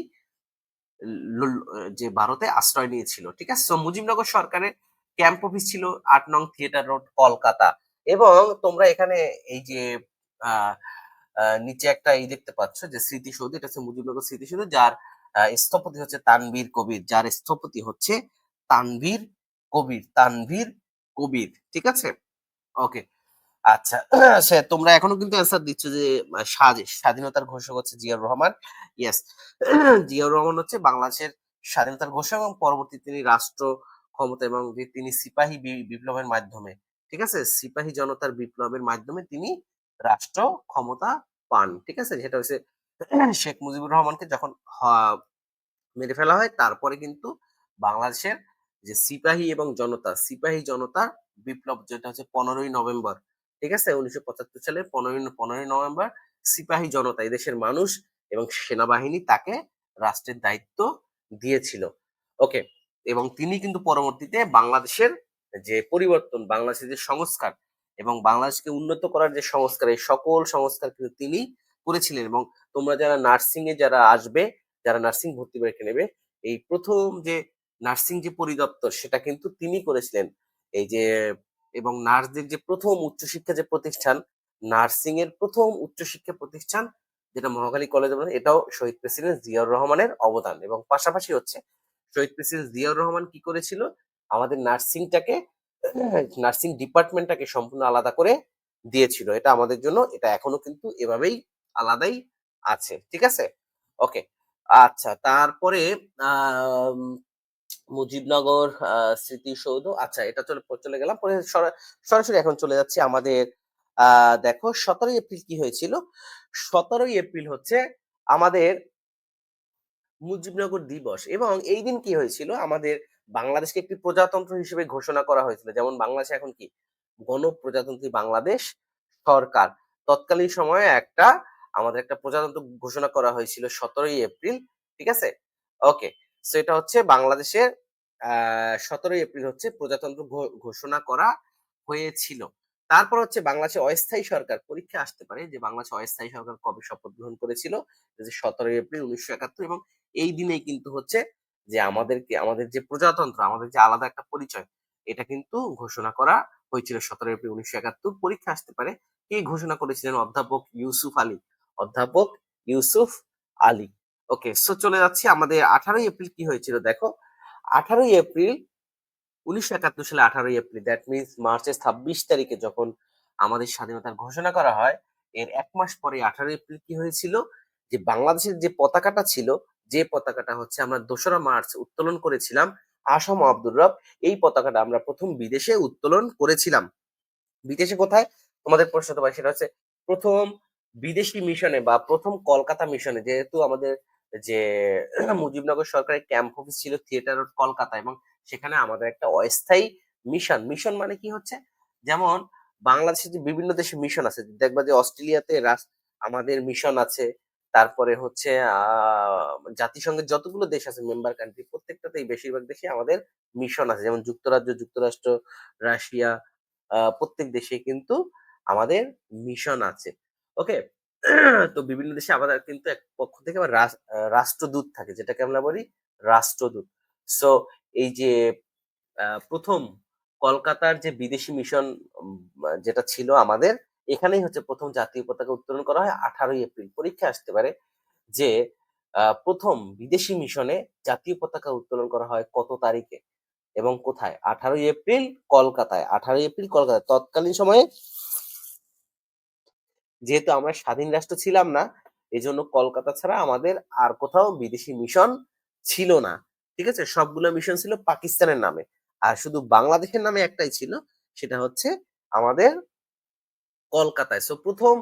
যে ভারতে আশ্রয় নিয়েছিল। ঠিক আছে, তো মুজিবনগর সরকারের ক্যাম্প অফিস ছিল ৮ নং থিয়েটার রোড, কলকাতা। এবং তোমরা এখানে এই যে আহ নিচে একটা দেখতে পাচ্ছ যে স্মৃতিসৌধ, এটা হচ্ছে মুজিবনগর স্মৃতিসৌধ, যার স্থপতি হচ্ছে তানভীর কবির, তানভীর কবির। ঠিক আছে, ওকে। আচ্ছা, তোমরা এখনো কিন্তু অ্যান্সার দিচ্ছ যে স্বাধীনতার ঘোষক হচ্ছে জিয়াউর রহমান। ইয়েস, জিয়াউর রহমান হচ্ছে বাংলাদেশের স্বাধীনতার ঘোষক, এবং পরবর্তী তিনি রাষ্ট্র ক্ষমতা এবং যে তিনি সিপাহী বিপ্লবের মাধ্যমে, ঠিক আছে, সিপাহী জনতার বিপ্লবের মাধ্যমে তিনি রাষ্ট্র ক্ষমতা পান। ঠিক আছে, যেটা হচ্ছে শেখ মুজিবুর রহমানকে যখন মেরে ফেলা হয়, তারপরে কিন্তু বাংলাদেশের যে সিপাহী জনতার বিপ্লব, যেটা হচ্ছে 15ই নভেম্বর, ঠিক আছে, 1975 সালের 15ই নভেম্বর সিপাহী জনতা, এদেশের মানুষ এবং সেনাবাহিনী তাকে রাষ্ট্রের দায়িত্ব দিয়েছিল। ওকে, এবং তিনি কিন্তু পরবর্তীতে বাংলাদেশের যে পরিবর্তন, বাংলাদেশের যে সংস্কার এবং বাংলাদেশকে উন্নত করার যে সংস্কার, এই সকল সংস্কার কিন্তু তিনি করেছিলেন। এবং তোমরা যারা নার্সিং এ আসবে, যারা নার্সিং ভর্তি পরীক্ষা নেবে, এই প্রথম যে নার্সিং যে পরিদপ্তর, সেটা কিন্তু তিনি করেছিলেন। এই যে, এবং নার্সদের যে প্রথম উচ্চশিক্ষা যে প্রতিষ্ঠান, নার্সিং এর প্রথম উচ্চশিক্ষা প্রতিষ্ঠান যেটা মহাখালী কলেজ, এটাও শহীদ প্রেসিডেন্ট জিয়াউর রহমানের অবদান। এবং পাশাপাশি হচ্ছে শহীদ প্রেসিডেন্ট জিয়াউর রহমান কি করেছিল, আমাদের নার্সিং ডিপার্টমেন্টটাকে সম্পূর্ণ আলাদা করে দিয়েছিল। এটা আমাদের জন্য, এটা এখনো কিন্তু এভাবেই আলাদাই আছে। ঠিক আছে, ওকে। আচ্ছা, তারপরে আহ মুজিবনগর স্মৃতিসৌধ, আচ্ছা এটা চলে গেলাম পরে, সরাসরি এখন চলে যাচ্ছি আমাদের দেখো 17ই এপ্রিল কি হয়েছিল। 17ই এপ্রিল হচ্ছে আমাদের মুজিবনগর দিবস। এবং এই দিন কি হয়েছিল, আমাদের বাংলাদেশকে একটি প্রজাতন্ত্র হিসেবে ঘোষণা করা হয়েছিল। যেমন বাংলাদেশ এখন কি গণপ্রজাতন্ত্রী বাংলাদেশ সরকার, তৎকালীন সময়ে আমাদের একটা প্রজাতন্ত্র ঘোষণা করা হয়েছিল 17ই এপ্রিল। ঠিক আছে, ওকে। সো এটা হচ্ছে বাংলাদেশের 17ই এপ্রিল হচ্ছে প্রজাতন্ত্র ঘোষণা করা হয়েছিল। তারপর হচ্ছে বাংলাদেশে অস্থায়ী সরকার, পরীক্ষা আসতে পারে যে বাংলাদেশে অস্থায়ী সরকার কবে শপথ গ্রহণ করেছিল, 17ই এপ্রিল 1971। এবং এই দিনেই কিন্তু হচ্ছে যে আমাদের যে প্রজাতন্ত্র, আমাদের যে আলাদা একটা পরিচয়, এটা কিন্তু ঘোষণা করা হয়েছিল 17ই এপ্রিল 1971। পরীক্ষা আসতে পারে কে ঘোষণা করেছিলেন, অধ্যাপক ইউসুফ আলী। ওকে, সো চলে যাচ্ছি আমাদের 18ই এপ্রিল কি হয়েছিল দেখো। 18ই এপ্রিল 1971 সালে 18ই এপ্রিল, দ্যাট মিনস মার্চের 26 তারিখে যখন আমাদের স্বাধীনতার ঘোষণা করা হয়, এর 1 মাস পরে 18ই এপ্রিল কি হয়েছিল, যে বাংলাদেশের যে পতাকাটা ছিল, যে পতাকাটা হচ্ছে আমরা 2রা মার্চ উত্তোলন করেছিলাম আসাম আব্দুর রব, এই পতাকাটা আমরা প্রথম বিদেশে উত্তোলন করেছিলাম। বিদেশে কোথায়, তোমাদের প্রশ্ন তো ভাই, সেটা হচ্ছে প্রথম বিদেশি মিশনে বা প্রথম কলকাতা মিশনে। যেহেতু আমাদের যে মুজিবনগর সরকারের ক্যাম্প অফিস ছিল থিয়েটার রোড, কলকাতা, এবং সেখানে আমাদের একটা অস্থায়ী মিশন মানে কি হচ্ছে, যেমন বাংলাদেশের যে বিভিন্ন দেশে মিশন আছে, দেখবা যে অস্ট্রেলিয়াতে আমাদের মিশন আছে। তারপরে হচ্ছে জাতিসংঘের যতগুলো দেশ আছে মেম্বার কান্ট্রি, প্রত্যেকটাতেই বেশিরভাগ দেশে আমাদের মিশন আছে। যেমন যুক্তরাষ্ট্র, রাশিয়া, প্রত্যেক দেশে কিন্তু আমাদের মিশন আছে। ওকে, তো বিভিন্ন দেশে আমাদের কিন্তু এক পক্ষ থেকে আবার রাষ্ট্রদূত থাকে, যেটাকে আমরা বলি রাষ্ট্রদূত। সো এই যে প্রথম কলকাতার যে বিদেশি মিশন যেটা ছিল আমাদের, এখানেই হচ্ছে প্রথম জাতীয় পতাকা উত্তোলন করা হয় 18ই এপ্রিল। পরীক্ষা আসতে পারে যে প্রথম বিদেশি মিশনে জাতীয় পতাকা উত্তোলন করা হয় কত তারিখে এবং কোথায়। 18ই এপ্রিল কলকাতায়, 18ই এপ্রিল কলকাতায়। তৎকালীন সময়ে যেহেতু আমরা স্বাধীন রাষ্ট্র ছিলাম না, এই জন্য কলকাতা ছাড়া আমাদের আর কোথাও বিদেশি মিশন ছিল না। ঠিক আছে, সবগুলো মিশন ছিল পাকিস্তানের নামে, আর শুধু বাংলাদেশের নামে একটাই ছিল, সেটা হচ্ছে আমাদের কলকাতায়। সো প্রথম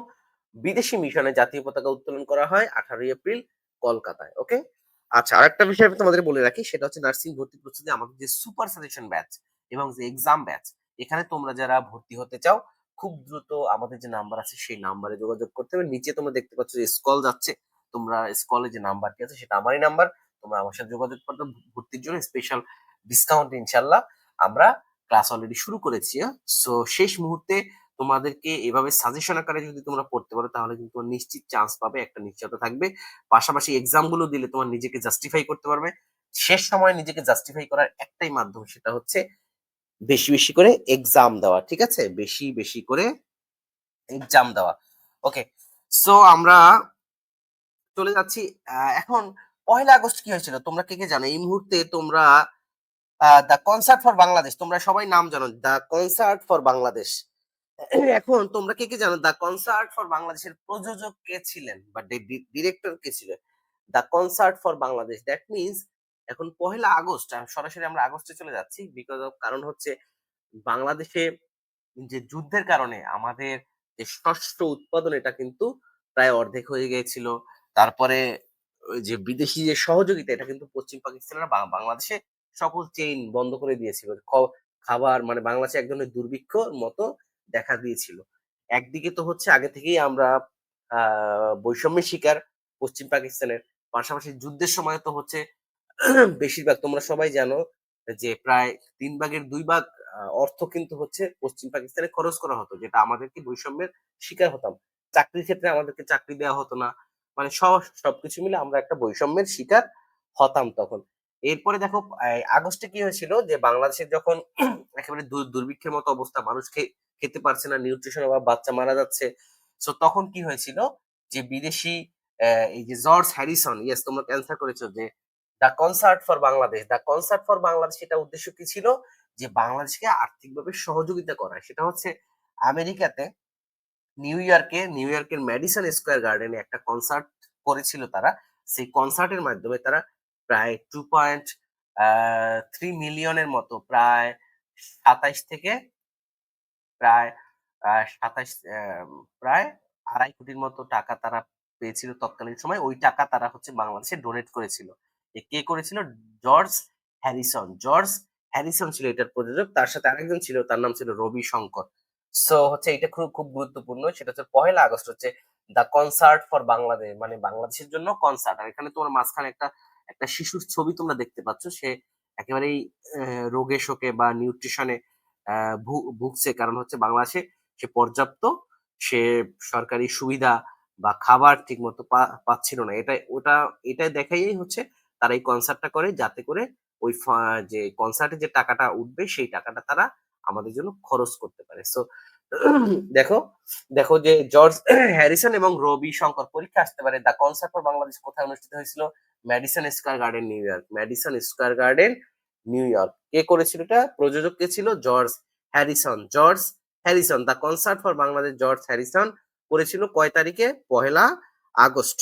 বিদেশি মিশনে জাতীয় পতাকা উত্তোলন করা হয় 18ই এপ্রিল কলকাতায়। ওকে, আচ্ছা, আরেকটা বিষয় আমি তোমাদের বলে রাখি, সেটা হচ্ছে নার্সিং ভর্তি প্রস্তুতি আমাদের যে সুপার সাজেশন ব্যাচ এবং যে এক্সাম ব্যাচ, এখানে তোমরা যারা ভর্তি হতে চাও খুব দ্রুত আমাদের যে নাম্বার আছে সেই নাম্বারে যোগাযোগ করতে হবে। নিচে তোমরা দেখতে পাচ্ছ যে স্কল যাচ্ছে, তোমরা স্কলে যে নাম্বারটি আছে সেটা আমারই নাম্বার, তোমরা আমার সাথে যোগাযোগ করতে। ভর্তির জন্য স্পেশাল ডিসকাউন্ট ইনশাল্লাহ আমরা ক্লাস অলরেডি শুরু করেছি। সো শেষ মুহূর্তে তোমাদেরকে এভাবে সাজেশন আকারে যদি তোমরা পড়তে পারো তাহলে কিন্তু নিশ্চিত চান্স পাবে, একটা নিশ্চয়তা থাকবে। পাশাপাশি এক্সাম গুলো দিলে তোমার নিজেকে জাস্টিফাই করতে পারবে। শেষ সময় নিজেকে জাস্টিফাই করার একটাই মাধ্যম, সেটা হচ্ছে বেশি বেশি করে এক্সাম দেওয়া, ঠিক আছে? বেশি বেশি করে এক্সাম দেওয়া। ওকে, সো আমরা চলে যাচ্ছি এখন। পহেলা আগস্ট কি হয়েছিল তোমরা কে কে জানো? এই মুহূর্তে তোমরা দ্য কনসার্ট ফর বাংলাদেশ, তোমরা সবাই নাম জানো, দ্য কনসার্ট ফর বাংলাদেশ। এখন তোমরা কে কে জানো দ্য কনসার্ট ফর বাংলাদেশের প্রযোজক কে ছিলেন বা ডিরেক্টর কে ছিলেন? The concert for Bangladesh, that means এখন পহেলা আগস্ট, সরাসরি আমরা আগস্টে চলে যাচ্ছি বিকজ অফ কারণ হচ্ছে বাংলাদেশে যে যুদ্ধের কারণে আমাদের যে শস্য উৎপাদন এটা কিন্তু প্রায় অর্ধেক হয়ে গিয়েছিল। তারপরে ওই যে বিদেশি যে সহযোগিতা এটা কিন্তু পশ্চিম পাকিস্তানরা বাংলাদেশে সকল চেইন বন্ধ করে দিয়েছিল। খাবার মানে বাংলাদেশে এক ধরনের দুর্ভিক্ষর মতো দেখা দিয়েছিল। একদিকে তো হচ্ছে আগে থেকেই আমরা বৈষম্যের শিকার পশ্চিম পাকিস্তানের, পাশাপাশি যুদ্ধের সময় তো হচ্ছে বেশিরভাগ তোমরা সবাই জানো যে প্রায় 3 ভাগের 2 ভাগ অর্থ কিন্তু হচ্ছে পশ্চিম পাকিস্তানে খরচ করা হতো, যেটা আমাদেরকে বৈষম্যের শিকার হতাম। চাকরির ক্ষেত্রে আমাদেরকে চাকরি দেওয়া হতো না, মানে সবকিছু মিলে আমরা একটা বৈষম্যের শিকার হতাম তখন। এরপরে দেখো আগস্টে কি হয়েছিল যে বাংলাদেশের যখন একেবারে দুর্ভিক্ষের মতো অবস্থা, মানুষ খেতে পারছে না, নিউট্রিশন অভাব, বাচ্চা মারা যাচ্ছে। সো তখন কি হয়েছিল যে বিদেশি এই যে জর্জ হ্যারিসন, ইয়েস তোমরা অ্যান্সার করেছো, যে the concert for Bangladesh, the concert for Bangladesh এটা উদ্দেশ্য কি ছিল? যে বাংলাদেশকে আর্থিকভাবে সহযোগিতা করা। সেটা হচ্ছে আমেরিকাতে নিউ ইয়র্কের ম্যাডিসন স্কোয়ার গার্ডেনে একটা কনসার্ট করেছিল তারা। সেই কনসার্টের মাধ্যমে তারা প্রায় 2.3 মিলিয়নের মতো, প্রায় 27 থেকে প্রায় 27 প্রায় 2.5 কোটির মতো টাকা তারা পেয়েছিল তৎকালীন সময়। ওই টাকা তারা হচ্ছে বাংলাদেশে ডোনেট করেছিল। কে করেছিল? জর্জ জর্জ হ্যারিসন ছিল এটার প্রযোজক। তার সাথে আরেকজন ছিল, তার নাম ছিল রবি শঙ্কর। সো হচ্ছে এটা খুব খুব গুরুত্বপূর্ণ। সেটা হচ্ছে পহেলা আগস্ট হচ্ছে দ্য কনসার্ট ফর বাংলাদেশ, মানে বাংলাদেশের জন্য কনসার্ট। আর এখানে তোমার মাঝখানে একটা একটা শিশুর ছবি তোমরা দেখতে পাচ্ছ, সে একেবারেই রোগে শোকে বা নিউট্রিশনে ভুগছে, কারণ হচ্ছে বাংলাদেশে সে পর্যাপ্ত সে সরকারি সুবিধা বা খাবার ঠিক মতো পাচ্ছিল না। এটা দেখাই হচ্ছে তারা এই কনসার্টটা করে, যাতে করে ওই যে কনসার্টে যে টাকাটা উঠবে সেই টাকাটা তারা আমাদের জন্য খরচ করতে পারে। সো দেখো দেখো যে জর্জ হ্যারিসন এবং রবি শঙ্কর, পরীক্ষা আসতে পারে দ্য কনসার্ট ফর বাংলাদেশ কোথায় অনুষ্ঠিত হয়েছিল? Madison Square Garden, New York. Madison Square Garden, New York. কে করেছিল এটা? প্রযোজক কে ছিল? George Harrison. The concert for Bangladesh George Harrison করেছিল কয় তারিখে? পহেলা আগস্ট।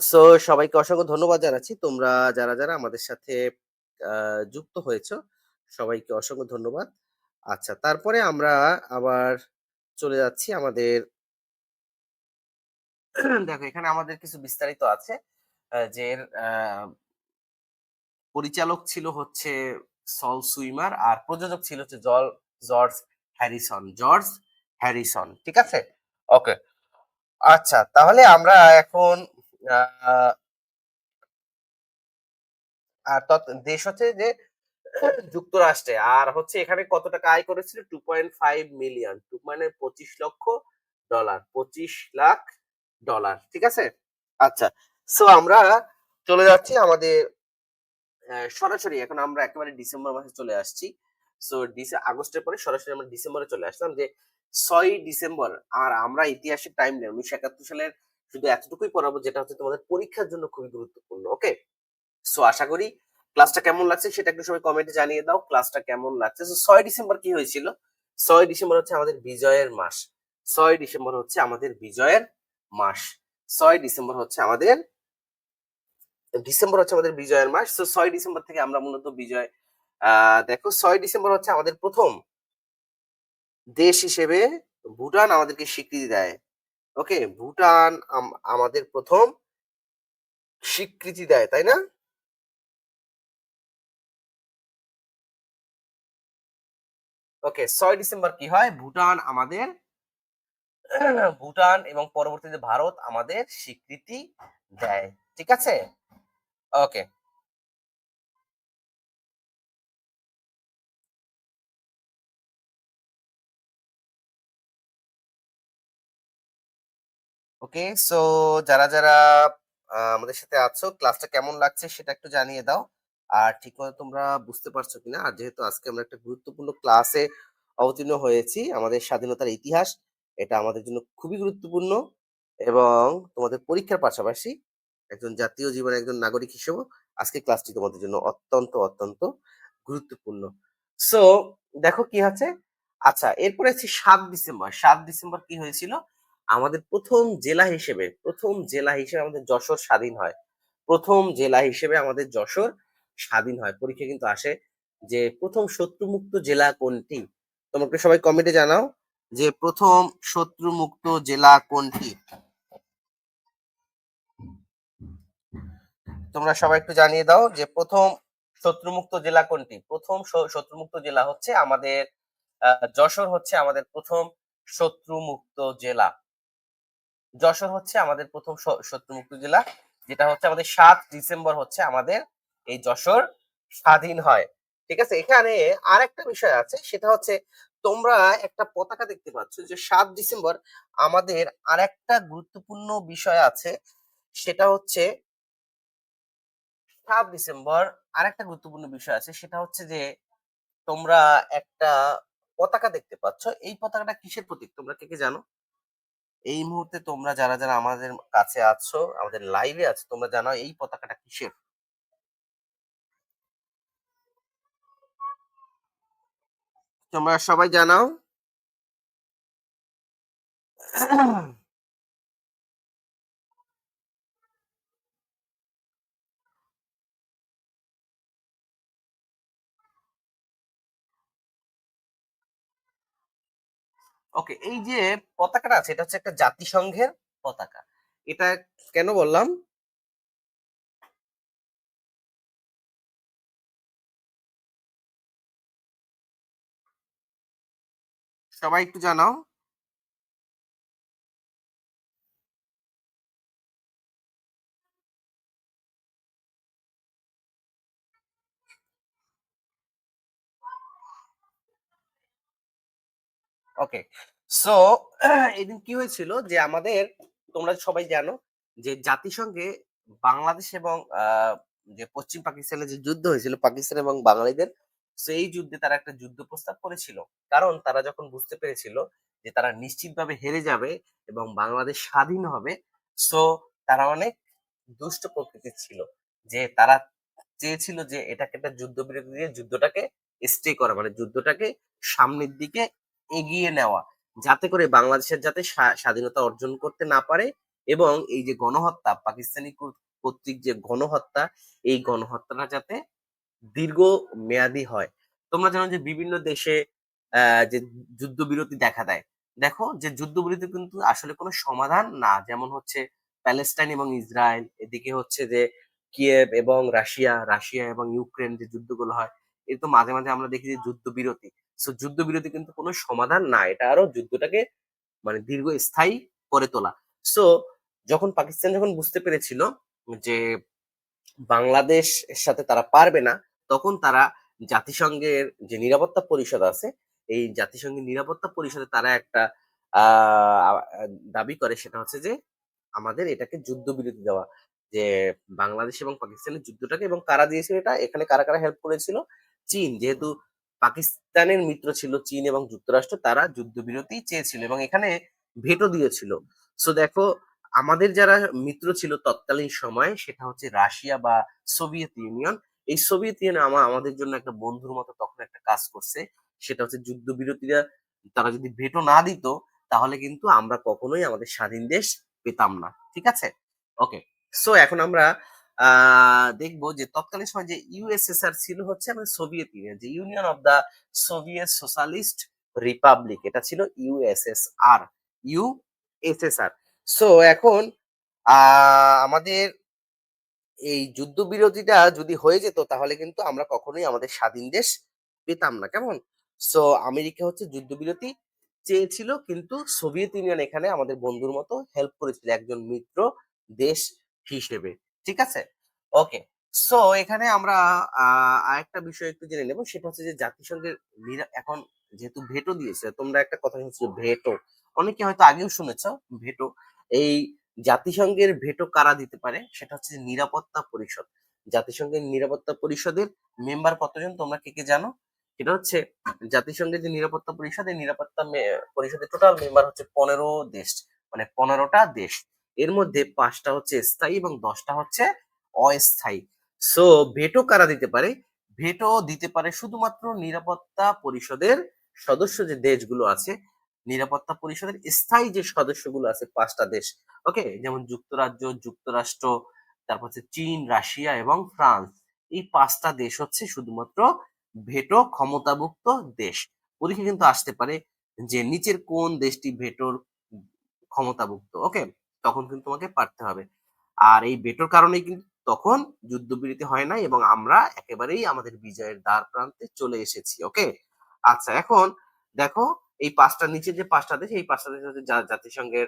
সো সবাইকে অসংখ্য ধন্যবাদ জানাচ্ছি, তোমরা যারা যারা আমাদের সাথে যুক্ত হয়েছো সবাইকে অসংখ্য ধন্যবাদ। আচ্ছা, তারপরে আমরা আবার চলে যাচ্ছি আমাদের দেখো এখানে আমাদের কিছু বিস্তারিত আছে। যে পরিচালক ছিল হচ্ছে সল সুইমার আর প্রযোজক ছিল হচ্ছে জর্জ হ্যারিসন, ঠিক আছে? ওকে, আচ্ছা তাহলে আমরা এখন আহ আর দেশ হচ্ছে যে যুক্তরাষ্ট্রে, আর হচ্ছে এখানে কত টাকা আয় করেছিল? 2.5 মিলিয়ন, মানে 25 লক্ষ ডলার, 25 লাখ ডলার, ঠিক আছে? আচ্ছা, সো আমরা চলে যাচ্ছি আমাদের সরাসরি, এখন আমরা একেবারে ডিসেম্বর মাসে চলে আসছি। সো আগস্টের পরে সরাসরি আমরা ডিসেম্বরে চলে আসলাম, যে 6ই ডিসেম্বর। আর আমরা ইতিহাসের টাইম নেই, 1971 সালের শুধু এতটুকুই পড়াবো, যেটা হচ্ছে তোমাদের পরীক্ষার জন্য খুবই গুরুত্বপূর্ণ। ওকে, সো আশা করি ক্লাসটা কেমন লাগছে সেটা একটু সবাই কমেন্টে জানিয়ে দাও, ক্লাসটা কেমন লাগছে। সো 6ই ডিসেম্বর কি হয়েছিল? 6ই ডিসেম্বর হচ্ছে আমাদের বিজয়ের মাস। 6ই ডিসেম্বর হচ্ছে আমাদের বিজয়ের মাস। 6ই ডিসেম্বর হচ্ছে আমাদের বিজয়ের মাস। তো 6ই ডিসেম্বর থেকে আমরা মূলত বিজয় দেখো 6ই ডিসেম্বর হচ্ছে আমাদের প্রথম দেশ হিসেবে ভুটান আমাদেরকে স্বীকৃতি দেয়। ওকে, ভুটান আমাদের প্রথম স্বীকৃতি দেয়, তাই না? ওকে, 6 ডিসেম্বর কি হয়? ভুটান আমাদের ভুটান এবং পরবর্তীতে ভারত আমাদের স্বীকৃতি দেয়। ঠিক আছে? ওকে, ওকে। সো যারা আমাদের সাথে আছো, ক্লাসটা কেমন লাগছে সেটা একটু জানিয়ে দাও। আর ঠিকমতো তোমরা বুঝতে পারছো কিনা? আর যেহেতু আজকে আমরা একটা গুরুত্বপূর্ণ ক্লাসে অবতীর্ণ হয়েছি, আমাদের স্বাধীনতার ইতিহাস, এটা আমাদের জন্য খুবই গুরুত্বপূর্ণ এবং তোমাদের পরীক্ষার পাশাপাশি একজন জাতীয় জীবনে একজন নাগরিক হিসেবেও আজকে ক্লাসটি তোমাদের জন্য অত্যন্ত গুরুত্বপূর্ণ। সো দেখো কি আছে? আচ্ছা, এরপরে আছে 7 ডিসেম্বর। 7 ডিসেম্বর কি হয়েছিল? আমাদের প্রথম জেলা হিসেবে আমাদের যশোর স্বাধীন হয়। প্রথম জেলা হিসেবে আমাদের যশোর স্বাধীন হয়। পরীক্ষা কিন্তু আসে যে প্রথম শত্রুমুক্ত জেলা কোনটি? তোমাকে সবাই কমেন্টে জানাও যে প্রথম শত্রুমুক্ত জেলা কোনটি? তোমরা সবাই একটু জানিয়ে দাও যে প্রথম শত্রুমুক্ত জেলা কোনটি? প্রথম শত্রুমুক্ত জেলা হচ্ছে আমাদের যশোর হচ্ছে আমাদের প্রথম শত্রুমুক্ত জেলা। যশোর হচ্ছে আমাদের প্রথম শত্রুমুক্ত জেলা, যেটা হচ্ছে আমাদের 7 ডিসেম্বর হচ্ছে আমাদের এই যশোর স্বাধীন হয়। ঠিক আছে, এখানে আরেকটা বিষয় আছে, সেটা হচ্ছে তোমরা একটা পতাকা দেখতে পাচ্ছ যে 7 ডিসেম্বর আমাদের আরেকটা গুরুত্বপূর্ণ বিষয় আছে, সেটা হচ্ছে 7 ডিসেম্বর আরেকটা গুরুত্বপূর্ণ বিষয় আছে, সেটা হচ্ছে যে তোমরা একটা পতাকা দেখতে পাচ্ছ। এই পতাকাটা কিসের প্রতীক? তোমরা কে জানো? এই মুহূর্তে তোমরা যারা আমাদের কাছে আছো, আমাদের লাইভে আছো, তোমরা জানো এই পতাকাটা কিসের? তোমরা সবাই জানাও। ওকে, এই যে পতাকাটা আছে এটা হচ্ছে একটা জাতিসংঘের পতাকা। এটা কেন বললাম? সবাই একটু জানাও। ওকে, সো এদিন কি হয়েছিল যে আমাদের, তোমরা সবাই জানো যে জাতিসংঘে বাংলাদেশ এবং যে পশ্চিম পাকিস্তানের যে যুদ্ধ হয়েছিল পাকিস্তান এবং বাঙালিদের, সেই যুদ্ধে তারা একটা যুদ্ধ প্রস্তাব করেছিল। কারণ তারা যখন বুঝতে পেরেছিল যে তারা নিশ্চিতভাবে হেরে যাবে এবং বাংলাদেশ স্বাধীন হবে, সো তারা অনেক দুষ্ট প্রকৃতির ছিল, যে তারা চেয়েছিল যে এটাকে একটা যুদ্ধবিরতি দিয়ে যুদ্ধটাকে স্টে করা, মানে যুদ্ধটাকে সামনের দিকে এগিয়ে নেওয়া, যাতে করে বাংলাদেশের যাতে স্বাধীনতা অর্জন করতে না পারে এবং এই যে গণহত্যা পাকিস্তানি কর্তৃক যে গণহত্যা, এই গণহত্যাটা যাতে দীর্ঘ মেয়াদী হয়। তোমরা জানো যে বিভিন্ন দেশে যে যুদ্ধবিরতি দেখা দেয়। দেখো যে যুদ্ধবিরতি কিন্তু আসলে কোনো সমাধান না। যেমন হচ্ছে প্যালেস্টাইন এবং ইসরায়েল, এদিকে হচ্ছে যে কিয়েভ এবং রাশিয়া এবং ইউক্রেন যে যুদ্ধগুলো হয়, এ তো মাঝে আমরা দেখি যে যুদ্ধবিরতি। সো যুদ্ধবিরতি কিন্তু কোনো সমাধান না, এটা আরো যুদ্ধটাকে মানে দীর্ঘস্থায়ী করে তোলা। সো পাকিস্তান যখন বুঝতে পেরেছিল যে বাংলাদেশ এর সাথে তারা পারবে না, তখন তারা জাতিসংঘের যে নিরাপত্তা পরিষদ আছে, এই জাতিসংঘের নিরাপত্তা পরিষদে তারা একটা আহ দাবি করে, সেটা হচ্ছে যে আমাদের এটাকে যুদ্ধবিরতি দেওয়া, যে বাংলাদেশ এবং পাকিস্তানের যুদ্ধটাকে, এবং কারা দিয়েছিল এটা, এখানে কারা হেল্প করেছিল? চীন, যেহেতু পাকিস্তানের মিত্র ছিল চীন এবং যুক্তরাষ্ট্র, তারা যুদ্ধবিরতি চেয়েছিল এবং এখানে ভেটো দিয়েছিল। সো দেখো, আমাদের যারা মিত্র ছিল তৎকালীন সময়ে, সেটা হচ্ছে রাশিয়া বা সোভিয়েত ইউনিয়ন। এই সোভিয়েত ইউনিয়ন আমাদের জন্য একটা বন্ধুর মতো তখন একটা কাজ করছে, সেটা হচ্ছে যুদ্ধবিরতিরা তারা যদি ভেটো না দিত, তাহলে কিন্তু আমরা কখনোই আমাদের স্বাধীন দেশ পেতাম না। ঠিক আছে? ওকে, সো এখন আমরা দেখবো যে তৎকালীন সময় যে ইউএসএসআর ছিল হচ্ছে আমাদের সোভিয়েত ইউনিয়ন, যে Union of the Soviet Socialist Republic, এটা ছিল ইউএসএসআর। ইউএসএসআর, সো এখন আমাদের এই যুদ্ধবিরতিটা যদি হয়ে যেত তাহলে কিন্তু আমরা কখনোই আমাদের স্বাধীন দেশ পেতাম না। কেমন? সো আমেরিকা হচ্ছে যুদ্ধবিরতি চেয়েছিল কিন্তু সোভিয়েত ইউনিয়ন এখানে আমাদের বন্ধুর মতো হেল্প করেছিল একজন মিত্র দেশ হিসেবে। ঠিক আছে? ওকে। সো এখানে আমরা আরেকটা বিষয় একটু জেনে নেব সেটা হচ্ছে যে জাতিসংঘের এখন যেহেতু ভেটো দিয়েছে তোমরা একটা কথা শুনছো ভেটো। অনেকে হয়তো আগেও শুনেছ ভেটো। এই জাতিসংঘের ভেটো কারা দিতে পারে সেটা হচ্ছে যে নিরাপত্তা পরিষদ। জাতিসংঘের নিরাপত্তা পরিষদের মেম্বার কতজন তোমরা কে কে জানো? এটা হচ্ছে জাতিসংঘের যে নিরাপত্তা পরিষদ এই নিরাপত্তা পরিষদের টোটাল মেম্বার হচ্ছে 15 দেশ, মানে 15টা দেশ। এর মধ্যে 5টা হচ্ছে স্থায়ী এবং 10টা হচ্ছে অস্থায়ী। সো ভেটো কারা দিতে পারে? ভেটো দিতে পারে শুধুমাত্র নিরাপত্তা পরিষদের সদস্য যে দেশগুলো আছে, নিরাপত্তা পরিষদের স্থায়ী যে সদস্যগুলো আছে 5টা দেশ। ওকে, যেমন যুক্তরাজ্য, যুক্তরাষ্ট্র, তারপর হচ্ছে চীন, রাশিয়া এবং ফ্রান্স। এই 5টা দেশ হচ্ছে শুধুমাত্র ভেটো ক্ষমতাভুক্ত দেশ। পরীক্ষা কিন্তু আসতে পারে যে নিচের কোন দেশটি ভেটোর ক্ষমতাভুক্ত। ওকে, তখন কিন্তু তোমাকে পারতে হবে। আর এই ভেটোর কারণেই কিন্তু তখন যুদ্ধবিরতি হয় নাই এবং আমরা একেবারেই আমাদের বিজয়ের দ্বার প্রান্তে চলে এসেছি। ওকে, আচ্ছা এখন দেখো এই 5টার নিচে যে 5টা দেশ, এই 5টা দেশ হচ্ছে জাতিসংঘের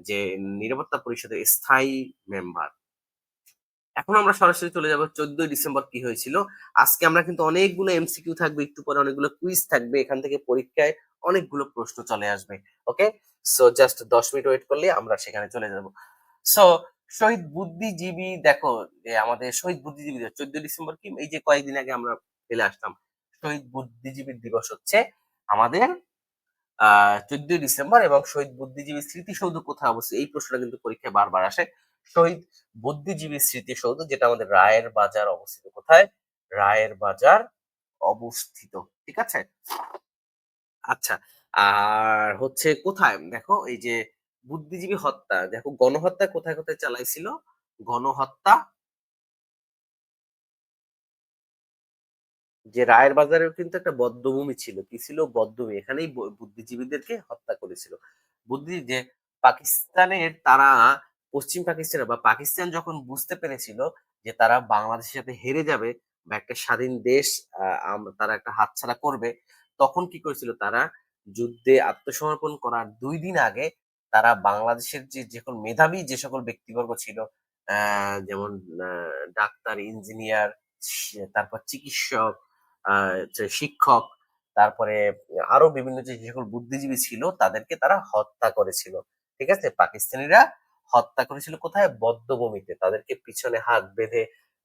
যে নিরাপত্তা পরিষদের স্থায়ী মেম্বার। এখন আমরা সরাসরি চলে যাব 14ই ডিসেম্বর কি হয়েছিল। আজকে আমরা কিন্তু অনেকগুলো এমসিকিউ থাকবে, একটু পরে অনেকগুলো কুইজ থাকবে, এখান থেকে পরীক্ষায় অনেকগুলো প্রশ্ন চলে আসবে। ওকে, সো জাস্ট 10 মিনিট ওয়েট করলে আমরা সেখানে চলে যাব। সো শহীদ বুদ্ধিজীবী, দেখো যে আমাদের শহীদ বুদ্ধিজীবী 14 ডিসেম্বর কি এই যে কয়েকদিন আগে আমরা ফেলে আসলাম, শহীদ বুদ্ধিজীবী দিবস হচ্ছে আমাদের 14ই ডিসেম্বর। এবং শহীদ বুদ্ধিজীবী স্মৃতিসৌধ কোথায় অবস্থিত এই প্রশ্নটা কিন্তু পরীক্ষায় বারবার আসে। শহীদ বুদ্ধিজীবী স্মৃতিসৌধ যেটা আমাদের রায়ের বাজার অবস্থিত। কোথায়? রায়ের বাজার অবস্থিত। ঠিক আছে, আচ্ছা। আর হচ্ছে কোথায় দেখো এই যে বুদ্ধিজীবী হত্যা, দেখো গণহত্যা কোথায় কোথায় চালাইছিল? গণহত্যা যে রায়ের বাজারেও কিন্তু একটা বধ্যভূমি ছিল, কি ছিল? বধ্যভূমি। এখানেই বুদ্ধিজীবীদেরকে হত্যা করেছিল। বুদ্ধি যে পাকিস্তানের তারা, পশ্চিম পাকিস্তানের বা পাকিস্তান যখন বুঝতে পেরেছিল যে তারা বাংলাদেশের সাথে হেরে যাবে বা একটা স্বাধীন দেশ তারা একটা হাতছাড়া করবে, তখন কি করেছিল তারা? যুদ্ধে আত্মসমর্পণ করার 2 দিন আগে তারা বাংলাদেশের যে সকল মেধাবী যে সকল ব্যক্তিবর্গ ছিল, যেমন ডাক্তার, ইঞ্জিনিয়ার, তারপর চিকিৎসক, শিক্ষক, তারপরে আরো বিভিন্ন যে সকল বুদ্ধিজীবী ছিল তাদেরকে তারা হত্যা করেছিল। ঠিক আছে, পাকিস্তানিরা হত্যা করেছিল কোথায়? বধ্যভূমিতে। তাদেরকে পিছনে হাত বেঁধে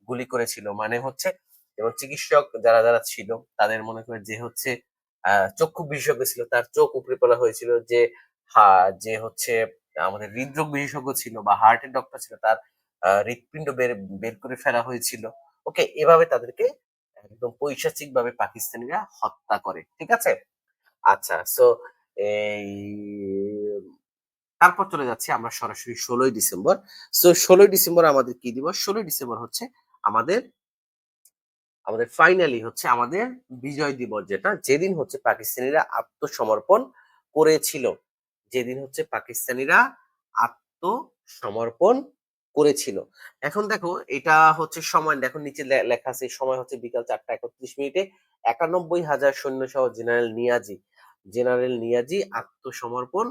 গুলি করেছিল। মানে হচ্ছে এবং চিকিৎসক যারা যারা ছিল তাদের মনে করে যে হচ্ছে চক্ষু বিশেষজ্ঞ ছিল তার চোখ উপড়ে ফেলা হয়েছিল, যে যে হচ্ছে আমাদের হৃদরোগ বিশেষজ্ঞ ছিল বা হার্টের ডক্টর ছিল তার হৃৎপিণ্ড বের বের করে ফেলা হয়েছিল। ওকে, এভাবে তাদেরকে একদম পৈশাচিক ভাবে পাকিস্তানিরা হত্যা করে। ঠিক আছে, আচ্ছা। সো এই তারপর চলে যাচ্ছি আমরা সরাসরি 16ই ডিসেম্বর। সো 16ই ডিসেম্বর আমাদের কি দিবস? 16ই ডিসেম্বর হচ্ছে আমাদের আমাদের ফাইনালি হচ্ছে আমাদের বিজয় দিবস, যেটা যেদিন হচ্ছে পাকিস্তানিরা আত্মসমর্পণ করেছিল। যেদিন হচ্ছে পাকিস্তানিরা আত্মসমর্পণ করেছিল। এখন দেখো এটা হচ্ছে সময়, দেখো নিচে লেখা আছে সময় হচ্ছে বিকাল 4টা 31 মিনিটে 91,000 সৈন্য সহ জেনারেল নিয়াজি আত্মসমর্পণ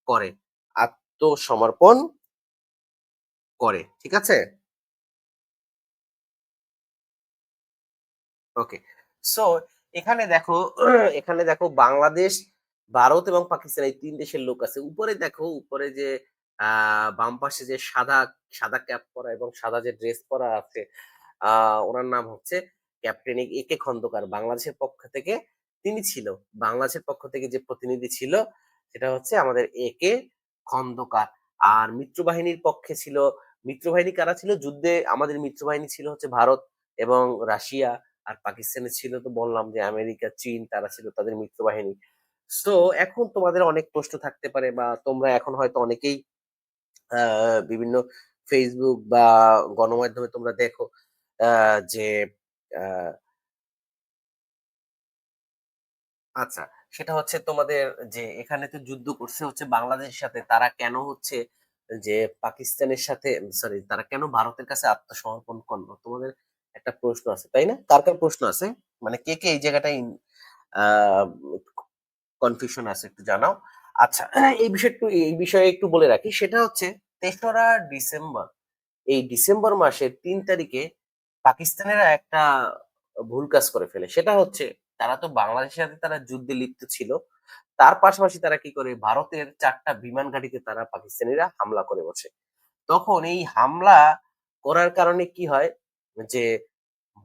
করে। আত্মসমর্পণ করে। ঠিক আছে, ওকে। সো এখানে দেখো এখানে দেখো বাংলাদেশ, ভারত এবং পাকিস্তান এই 3 দেশের লোক আছে। উপরে দেখো, উপরে যে বাম পাশে যে সাদা সাদা ক্যাপ পরা এবং সাদা যে ড্রেস পরা আছে, ওনার নাম হচ্ছে ক্যাপ্টেন এ কে খন্দকার। বাংলাদেশের পক্ষ থেকে তিনি ছিল, বাংলাদেশের পক্ষ থেকে যে প্রতিনিধি ছিল সেটা হচ্ছে আমাদের এ কে খন্দকার। আর মিত্রবাহিনীর পক্ষে ছিল, মিত্রবাহিনী কারা ছিল যুদ্ধে? আমাদের মিত্রবাহিনী ছিল হচ্ছে ভারত এবং রাশিয়া। আর পাকিস্তানে ছিল তো বললাম যে আমেরিকা, চীন, তারা ছিল তাদের মিত্রবাহিনী। সো এখন তোমাদের অনেক প্রশ্ন থাকতে পারে বা তোমরা এখন হয়তো অনেকেই বিভিন্ন ফেসবুক বা গণমাধ্যমে তোমরা দেখো যে আহ, আচ্ছা, সেটা হচ্ছে তোমাদের যে এখানে তো যুদ্ধ করছে হচ্ছে বাংলাদেশের সাথে, তারা কেন হচ্ছে যে পাকিস্তানের সাথে, সরি, তারা কেন ভারতের কাছে আত্মসমর্পণ করলো? তোমাদের একটা প্রশ্ন আছে, তাই না? কার কার প্রশ্ন আছে? মানে কে কে এই জায়গাটায় আহ কনফিউশন আছে একটু জানাও। আচ্ছা, এই বিষয়ে একটু বলে রাখি, সেটা হচ্ছে ৩রা ডিসেম্বর, এই ডিসেম্বর মাসের ৩ তারিখে পাকিস্তানিরা একটা ভুল কাজ করে ফেলে। সেটা হচ্ছে তারা তো বাংলাদেশের সাথে তারা যুদ্ধে লিপ্ত ছিল, তার পাশাপাশি তারা কি করে ভারতের ৪টা বিমান ঘাঁটিতে তারা পাকিস্তানিরা হামলা করে বসে। তখন এই হামলা করার কারণে কি হয় যে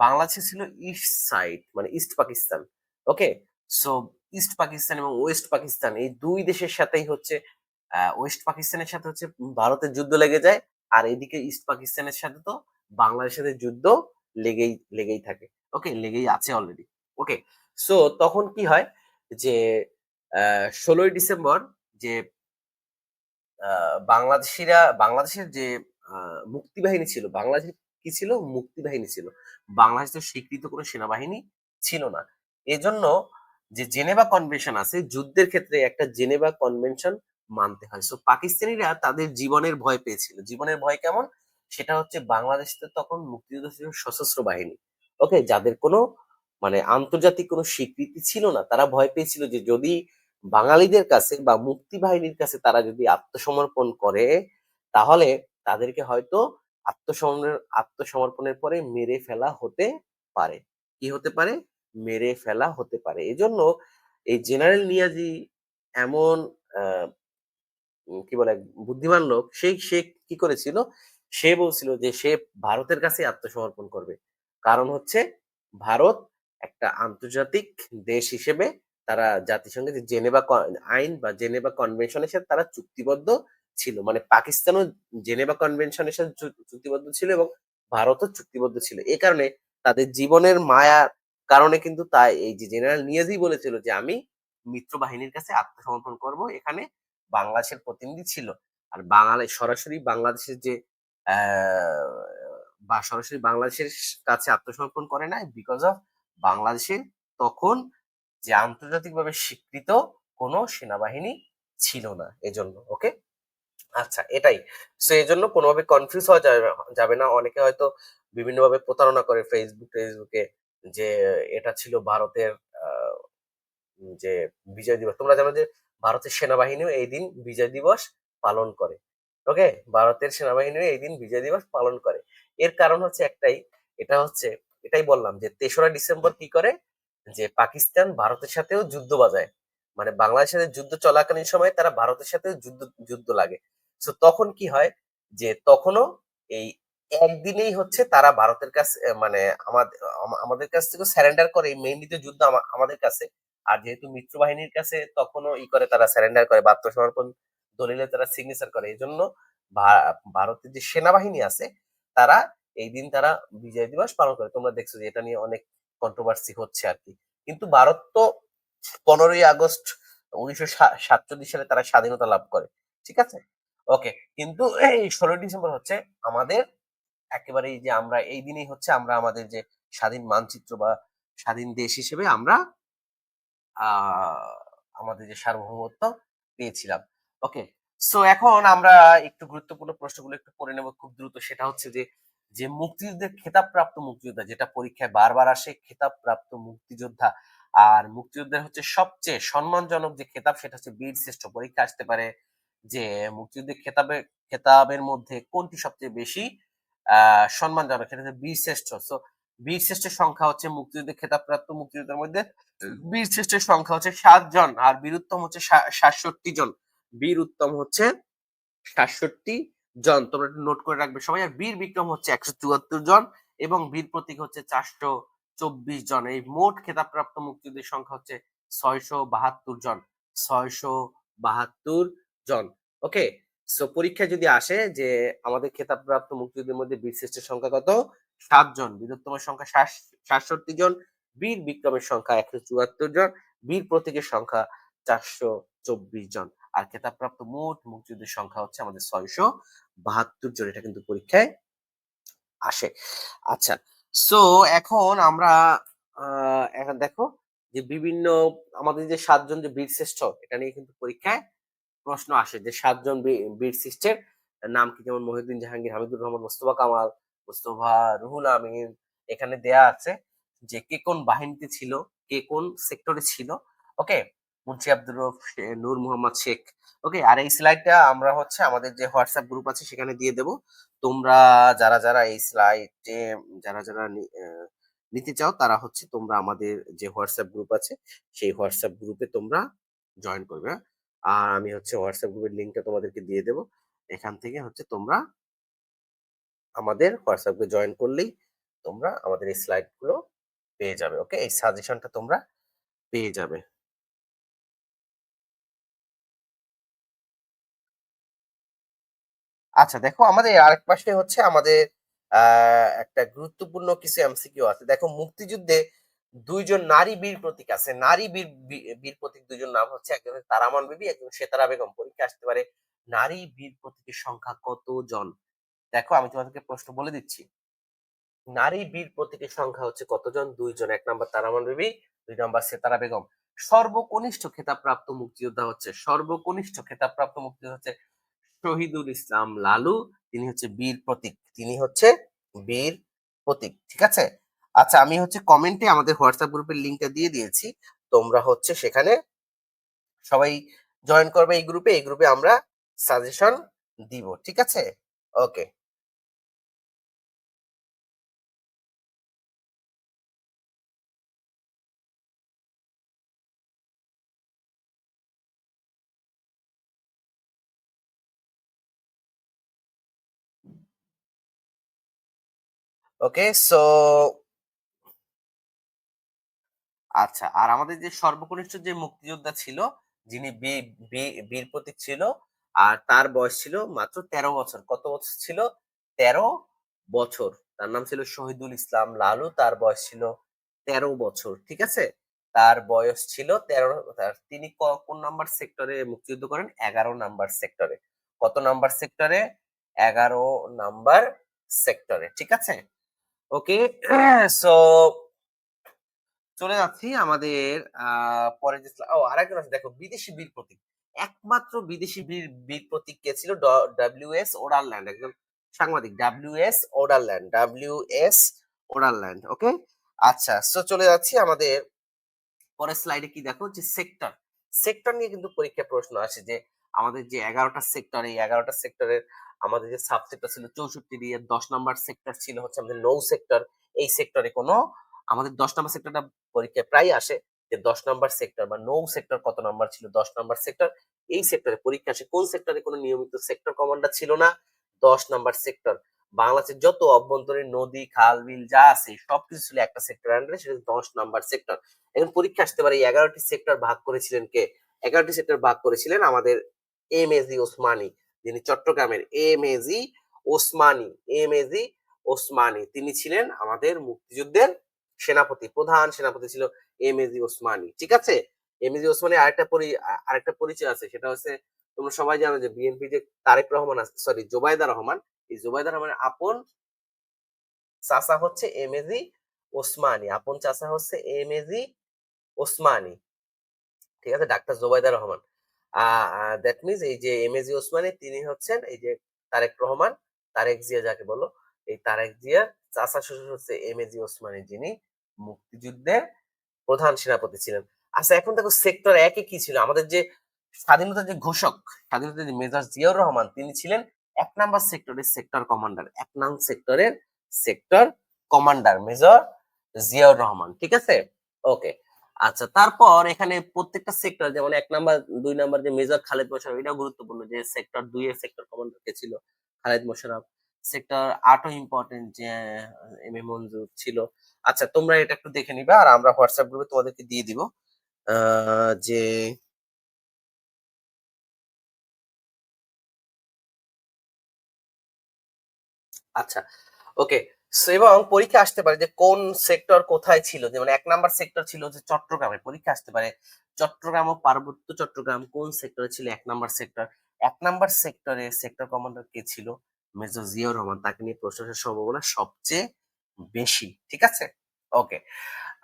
বাংলাদেশে ছিল ইস্ট সাইড, মানে ইস্ট পাকিস্তান। ওকে, সো ইস্ট পাকিস্তান এবং ওয়েস্ট পাকিস্তান এই দুই দেশের সাথেই হচ্ছে ওয়েস্ট পাকিস্তানের সাথে হচ্ছে ভারতের যুদ্ধ লেগে যায়। আর এদিকে ইস্ট পাকিস্তানের সাথে তো বাংলাদেশের সাথে যুদ্ধ লেগেই লেগেই থাকে। ওকে, লেগেই আছে অলরেডি। ওকে, সো তখন কি হয় যে ১৬ই ডিসেম্বর যে বাংলাদেশের যে মুক্তিবাহিনী ছিল, বাংলাদেশের কি ছিল? মুক্তিবাহিনী ছিল। বাংলাদেশ তো স্বীকৃত কোনো সেনাবাহিনী ছিল না। এজন্য যে জেনেভা কনভেনশন আছে, যুদ্ধের ক্ষেত্রে একটা জেনেভা কনভেনশন মানতে হয়। সো পাকিস্তানিরা তাদের জীবনের ভয় পেয়েছিল। জীবনের ভয় কেমন? সেটা হচ্ছে বাংলাদেশ তো তখন মুক্তিযুদ্ধ ছিল সশস্ত্র বাহিনী। ওকে, যাদের কোনো মানে আন্তর্জাতিক কোনো স্বীকৃতি ছিল না। তারা ভয় পেয়েছিল যে যদি বাঙালিদের কাছে বা মুক্তি বাহিনীর কাছে তারা যদি আত্মসমর্পণ করে, তাহলে তাদেরকে হয়তো আত্মসমর্পণের পরে মেরে ফেলা হতে পারে। কি হতে পারে? মেরে ফেলা হতে পারে। এজন্য এই জেনারেল নিয়াজি এমন আহ কি বলে এক বুদ্ধিমান লোক, সে কি করেছিল? সে বলছিল যে সে ভারতের কাছে আত্মসমর্পণ করবে। কারণ হচ্ছে ভারত একটা আন্তর্জাতিক দেশ হিসেবে তারা জাতিসংঘের যে আইন বা জেনেভা কনভেনশনের সাথে তারা চুক্তিবদ্ধ ছিল। মানে পাকিস্তানও জেনেভা কনভেনশনের সাথে চুক্তিবদ্ধ ছিল এবং ভারতও চুক্তিবদ্ধ ছিল। এ কারণে তাদের জীবনের মায়ার কারণে কিন্তু তাই এই যে জেনারেল নিয়াজি বলেছিল যে আমি মিত্র বাহিনীর কাছে আত্মসমর্পণ করব। এখানে বাংলাদেশের প্রতিনিধি ছিল। আর সরাসরি বাংলাদেশের যে আহ, বা সরাসরি বাংলাদেশের কাছে আত্মসমর্পণ করে নাই, বিকজ অফ বাংলাদেশে তখন যে আন্তর্জাতিকভাবে স্বীকৃত কোনো সেনাবাহিনী ছিল না, এজন্য। ওকে, আচ্ছা, এটাই। সো এজন্য কোনোভাবে কনফিউজ হওয়া যাবে না। অনেকে হয়তো বিভিন্নভাবে প্রতারণা করে ফেসবুকে যে এটা ছিল ভারতের আহ, যে বিজয় দিবস। তোমরা জানো যে ভারতের সেনাবাহিনীও এই দিন বিজয় দিবস পালন করে। ওকে, ভারতের সেনাবাহিনীও এই দিন বিজয় দিবস পালন করে। এর কারণ হচ্ছে একটাই, এটা হচ্ছে, এটাই বললাম যে ৩রা ডিসেম্বর কি করে যে পাকিস্তান ভারতের সাথেও যুদ্ধ বাজায়। মানে বাংলাদেশের সাথে যুদ্ধ চলাকালীন সময় তারা ভারতের সাথেও যুদ্ধ যুদ্ধ লাগে। তো তখন কি হয় যে তখনও এই একদিনেই হচ্ছে তারা ভারতের কাছে মানে আমাদের কাছ থেকে স্যারেন্ডার করে। মেইনলি তো যুদ্ধ আমাদের কাছে। আর যেহেতু মিত্র বাহিনীর কাছে তখনও করে, তারা স্যারেন্ডার করে বা আত্মসমর্পণ দলিলে তারা সিগনেচার করে। এই জন্য ভারতের যে সেনাবাহিনী আছে তারা এই দিন তারা বিজয় দিবস পালন করে। তোমরা দেখছো যে এটা নিয়ে অনেক কন্ট্রোভার্সি হচ্ছে আর কি। কিন্তু ভারত তো 15ই আগস্ট 1947 সালে তারা স্বাধীনতা লাভ করে। ঠিক আছে, ওকে। কিন্তু এই 16ই ডিসেম্বর হচ্ছে আমাদের একেবারে যে আমরা এই দিনেই হচ্ছে আমরা আমাদের যে স্বাধীন মানচিত্র বা স্বাধীন দেশ হিসেবে আমরা আহ আমাদের যে সার্বভৌমত্ব পেয়েছিলাম। ওকে, সো এখন আমরা একটু গুরুত্বপূর্ণ প্রশ্নগুলো একটু পড়ে নেব খুব দ্রুত। সেটা হচ্ছে যে যে মুক্তিযুদ্ধের খেতাবপ্রাপ্ত মুক্তিযোদ্ধা, যেটা পরীক্ষায় বারবার আসে, খেতাবপ্রাপ্ত মুক্তিযোদ্ধা আর মুক্তিযুদ্ধের হচ্ছে সবচেয়ে সম্মানজনক যে খেতাব সেটা হচ্ছে বীর শ্রেষ্ঠ। পরীক্ষা আসতে পারে যে মুক্তিযুদ্ধের খেতাবের মধ্যে কোনটি সবচেয়ে বেশি সম্মানজনক? সেটা হচ্ছে বীর শ্রেষ্ঠ। সো বীর শ্রেষ্ঠের সংখ্যা হচ্ছে মুক্তিযুদ্ধের খেতাবপ্রাপ্ত মুক্তিযোদ্ধার মধ্যে বীর শ্রেষ্ঠের সংখ্যা হচ্ছে 7 জন, আর বীর উত্তম হচ্ছে 67 জন। বীর উত্তম হচ্ছে 67 জন, তোমরা একটু নোট করে রাখবে সবাই। আর বীর বিক্রম হচ্ছে 174 জন এবং বীর প্রতীক হচ্ছে 424 জন। এই মোট খেতাবপ্রাপ্ত মুক্তিযোদ্ধার সংখ্যা হচ্ছে 672 জন। 672 জন। ওকে, সো পরীক্ষায় যদি আসে যে আমাদের খেতাবপ্রাপ্ত মুক্তিযুদ্ধের মধ্যে বীর শ্রেষ্ঠের সংখ্যা কত? 7 জন। বীরোত্তমের সংখ্যা 67 জন। বীর বিক্রমের সংখ্যা 174 জন। বীর প্রতীকের সংখ্যা 424 জন। আর খেতাবপ্রাপ্ত মোট মুক্তিযুদ্ধের সংখ্যা হচ্ছে আমাদের 672 জন। এটা কিন্তু পরীক্ষায় আসে। আচ্ছা, সো এখন আমরা এখন দেখো যে বিভিন্ন আমাদের যে 7 জন যে বীর শ্রেষ্ঠ, এটা নিয়ে কিন্তু পরীক্ষায় প্রশ্ন আসে যে 7 জন বীর শ্রেষ্ঠের নাম কি, যেমন মহিউদ্দিন জাহাঙ্গীর, হামিদুর রহমান, মোস্তফা কামাল, মোস্তফা রুহুল আমিন। এখানে দেয়া আছে যে কে কোন বাহিনীতে ছিল, কে কোন সেক্টরে ছিল। ওকে, মুন্সি আব্দুর রউফ, নূর মোহাম্মদ শেখ। ওকে, আর এই স্লাইডটা আমরা হচ্ছে আমাদের যে হোয়াটসঅ্যাপ গ্রুপ আছে সেখানে দিয়ে দেব। তোমরা যারা যারা এই স্লাইডে যারা যারা নিতে চাও তারা হচ্ছে তোমরা আমাদের যে হোয়াটসঅ্যাপ গ্রুপ আছে সেই হোয়াটসঅ্যাপ গ্রুপে তোমরা জয়েন করবে, হ্যাঁ? আর আমি হচ্ছে হোয়াটসঅ্যাপ গ্রুপের লিঙ্কটা তোমাদেরকে দিয়ে দেব। এখান থেকে হচ্ছে তোমরা আমাদের হোয়াটসঅ্যাপ গ্রুপে জয়েন করলেই তোমরা আমাদের এই স্লাইড গুলো পেয়ে যাবে। ওকে, এই সাজেশনটা তোমরা পেয়ে যাবে। আচ্ছা, দেখো আমাদের আরেক পাশে হচ্ছে আমাদের একটা গুরুত্বপূর্ণ কিছু এমসিকিউ আছে। দেখো, মুক্তিযুদ্ধে দুইজন নারী বীর প্রতীক আছে। নারী বীর প্রতীক দুইজন নাম হচ্ছে, একজন হচ্ছে তারামন বিবি, একজন সেতারা বেগম। পরীক্ষা আসতে পারে নারী বীর প্রতীকের সংখ্যা কতজন? দেখো, আমি তোমাদেরকে প্রশ্ন বলে দিচ্ছি। নারী বীর প্রতীকের সংখ্যা হচ্ছে কতজন? দুইজন। এক নাম্বার তারামন বিবি, দুই নাম্বার সেতারা বেগম। সর্বকনিষ্ঠ খেতাবপ্রাপ্ত মুক্তিযোদ্ধা হচ্ছে, সর্বকনিষ্ঠ খেতাবপ্রাপ্ত মুক্তিযোদ্ধা হচ্ছে শহীদুল ইসলাম লালু। তিনি হচ্ছে বীর প্রতীক, তিনি হচ্ছে বীর প্রতীক। ঠিক আছে। আচ্ছা, আমি হচ্ছে কমেন্টে আমাদের হোয়াটসঅ্যাপ গ্রুপের লিঙ্কটা দিয়ে দিয়েছি। তোমরা হচ্ছে সেখানে সবাই জয়েন করবে এই গ্রুপে। এই গ্রুপে আমরা সাজেশন দিব। ঠিক আছে। ওকে। ওকে, সো আচ্ছা, আর আমাদের যে সর্বকনিষ্ঠ যে মুক্তিযোদ্ধা ছিল, যিনি বীর প্রতীক ছিল, আর তার বয়স ছিল মাত্র 13 বছর। কত বছর ছিল? 13 বছর। তার নাম ছিল শহীদুল ইসলাম লালু, তার বয়স ছিল 13 বছর। ঠিক আছে, তার বয়স ছিল 13। তিনি কোন নাম্বার সেক্টরে মুক্তিযুদ্ধ করেন? 11 নাম্বার সেক্টরে। কত নাম্বার সেক্টরে? 11 নাম্বার সেক্টরে। ঠিক আছে। ওকে, সো চলে যাচ্ছি আমাদের পরের যে আরেকজন আছে। দেখো, বিদেশি বীর প্রতীক, একমাত্র বিদেশি বীর প্রতীক কে ছিল? ডব্লিউ এস ওডারল্যান্ড, একজন সাংবাদিক। W S ওডারল্যান্ড। ওকে, আচ্ছা, সো চলে যাচ্ছি আমাদের পরের স্লাইডে। কি দেখো, যে সেক্টর, সেক্টর নিয়ে কিন্তু পরীক্ষায় প্রশ্ন আসে যে আমাদের যে 11টা সেক্টর, এই 11টা সেক্টরের আমাদের যে সাব সেক্টর ছিল 64 দিয়ে 10 নাম্বার সেক্টর ছিল হচ্ছে আমাদের নৌ সেক্টর। এই সেক্টরে কোনো আমাদের 10 নাম্বার সেক্টরটা পরীক্ষায় প্রায় আসে, যে 10 নাম্বার সেক্টর বা নৌ সেক্টর কত নাম্বার ছিল? 10 নাম্বার সেক্টর। এই সেক্টরে পরীক্ষা আসে কোন সেক্টরে কোনো নিয়মিত সেক্টর কমান্ডার ছিল না? 10 নাম্বার সেক্টর। বাংলাদেশের যত অভ্যন্তরীণ নদী খাল বিল যা আছে সবকিছু ছিল একটা সেক্টর আন্ডারে, সেটা 10 নাম্বার সেক্টর। এখন পরীক্ষা আসতে পারে এই 11টি সেক্টর ভাগ করেছিলেন কে? 11টি সেক্টর ভাগ করেছিলেন আমাদের এম এ জি ওসমানী, যিনি চট্টগ্রামের। ওসমানী, এম এ জি ওসমানী, তিনি ছিলেন আমাদের মুক্তিযুদ্ধের সেনাপতি, প্রধান সেনাপতি ছিল এম এ জি ওসমানী। ঠিক আছে। এম এ জি ওসমানী আরেকটা পরিচয় আছে, সেটা হচ্ছে তোমরা সবাই জানো যে বিএনপি যে তারেক রহমান আছে, সরি জোবাইদা রহমান, এই জোবাইদা রহমানের আপন চাচা হচ্ছে এম এ জি ওসমানী, আপন চাচা হচ্ছে এম এ জি ওসমানী। ঠিক আছে, doctor Zubaida Rahman. That means এই যে এম এ জি ওসমানী, তিনি হচ্ছেন এই যে তারেক রহমান, তারেক জিয়া যাকে বলো, এই তারেক জিয়ার চাচা শ্বশুর হচ্ছে এম এ জি ওসমানী, যিনি মুক্তিযুদ্ধের প্রধান সেনাপতি ছিলেন। আচ্ছা, এখন দেখো সেক্টর একে কি ছিল আমাদের যে স্বাধীনতার যে ঘোষক, স্বাধীনতার যে মেজর জিয়াউর রহমান, তিনি ছিলেন 1 নাম্বার সেক্টরের সেক্টর কমান্ডার। 1 নং সেক্টরের sector commander major Ziaur Rahman. ঠিক আছে। ওকে, আচ্ছা, তারপর এখানে প্রত্যেকটা সেক্টর, যেমন 1 নাম্বার 2 নাম্বার যে মেজর খালেদ মোশাররফ, এটাও গুরুত্বপূর্ণ যে সেক্টর 2 এর সেক্টর কমান্ডার কে ছিল? খালেদ মোশাররফ। সেক্টর 8ও ইম্পর্টেন্ট, যে এম এ মঞ্জুর ছিল। আচ্ছা, তোমরা এটা একটু দেখে নিবা, আর আমরা হোয়াটসঅ্যাপ গ্রুপে তোমাদেরকে দিয়ে দিব যে আচ্ছা, ওকে। এবং পরীক্ষা আসতে পারে যে কোন সেক্টর কোথায় ছিল, যেমন 1 নাম্বার সেক্টর ছিল যে চট্টগ্রামে। পরীক্ষা আসতে পারে চট্টগ্রাম ও পার্বত্য চট্টগ্রাম কোন সেক্টরে ছিল? 1 নাম্বার সেক্টর। 1 নাম্বার সেক্টরে সেক্টর কমান্ডার কে ছিল? মেজর জিয়াউর রহমান। তাকে নিয়ে প্রশ্ন আসার সম্ভাবনা সবচেয়ে বেশি। ঠিক আছে। ওকে,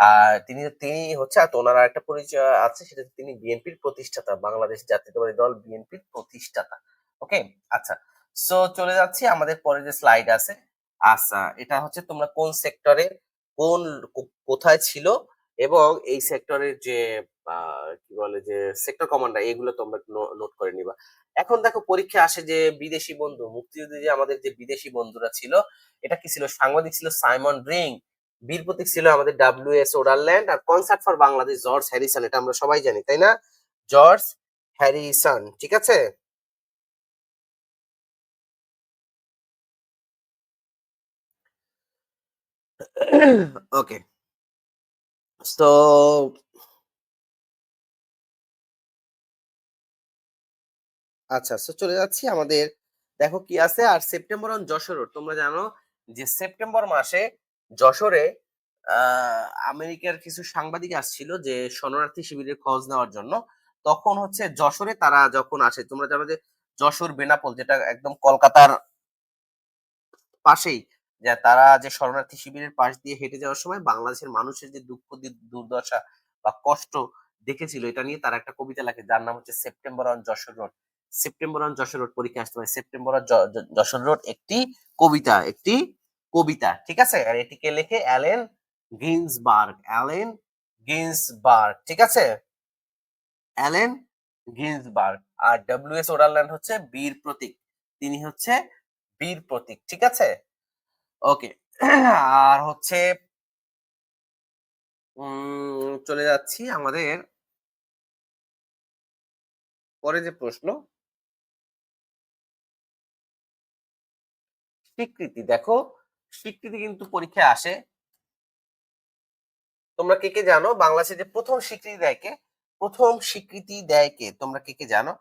আর তিনি তিনি হচ্ছে, আর ওনার একটা পরিচয় আছে, সেটা হচ্ছে তিনি বিএনপির প্রতিষ্ঠাতা, বাংলাদেশ জাতীয়তাবাদী দল বিএনপির প্রতিষ্ঠাতা। ওকে, আচ্ছা, সো চলে যাচ্ছি আমাদের পরে যে স্লাইড আছে। আচ্ছা, এটা হচ্ছে তোমরা কোন সেক্টরে কোন কোথায় ছিল এবং এই সেক্টরের যে আ কি বলে যে সেক্টর কমান্ডার এগুলো তোমরা নোট করে নিবা। এখন দেখো পরীক্ষায় আসে যে বিদেশি বন্ধু, মুক্তিযুদ্ধে যে আমাদের যে বিদেশি বন্ধুরা ছিল, এটা কি ছিল? সাংবাদিক ছিল সাইমন রিং, বীর প্রতীক ছিল আমাদের ডব্লিউ.এস. ওডারল্যান্ড, আর concert for Bangladesh George Harrison. এটা আমরা সবাই জানি, তাই না? জর্জ হ্যারিসন, ঠিক আছে? ওকে। সো আচ্ছা, সো চলে যাচ্ছি আমাদের, দেখো কি আছে আর সেপ্টেম্বর অন যশোর রোড। তোমরা জানো যে সেপ্টেম্বর মাসে যশোরে আমেরিকার কিছু সাংবাদিক আসছিল যে শরণার্থী শিবিরের খোঁজ নেওয়ার জন্য। তখন হচ্ছে যশোরে তারা যখন আসে, তোমরা জানো যে যশোর বেনাপোল যেটা একদম কলকাতার পাশেই, যে তারা যে শরণার্থী শিবিরের পাশ দিয়ে হেঁটে যাওয়ার সময় বাংলাদেশের মানুষের যে দুঃখ দুর্দশা বা কষ্ট দেখেছিল, এটা নিয়ে তারা একটা কবিতা লেখে যার নাম হচ্ছে September on Jessore road. September on Jessore road পরীক্ষা আসতে পারে। সেপ্টেম্বর অন যশোর রোড একটি কবিতা, একটি কবিতা, ঠিক আছে? আর এটিকে লেখে অ্যালেন গিন্সবার্গ, অ্যালেন গিন্সবার্গ, ঠিক আছে? Allen Ginsberg. আর ডব্লিউ.এস. ওডারল্যান্ড হচ্ছে বীর প্রতীক, তিনি হচ্ছে বীর প্রতীক, ঠিক আছে? ওকে। আর হচ্ছে চলে যাচ্ছি আমাদের পরে যে প্রশ্ন, স্বীকৃতি। দেখো স্বীকৃতি কিন্তু পরীক্ষায় আসে। তোমরা কে জানো বাংলাদেশে যে প্রথম স্বীকৃতি দেয় কে? প্রথম স্বীকৃতি দেয় কে? তোমরা কে জানো?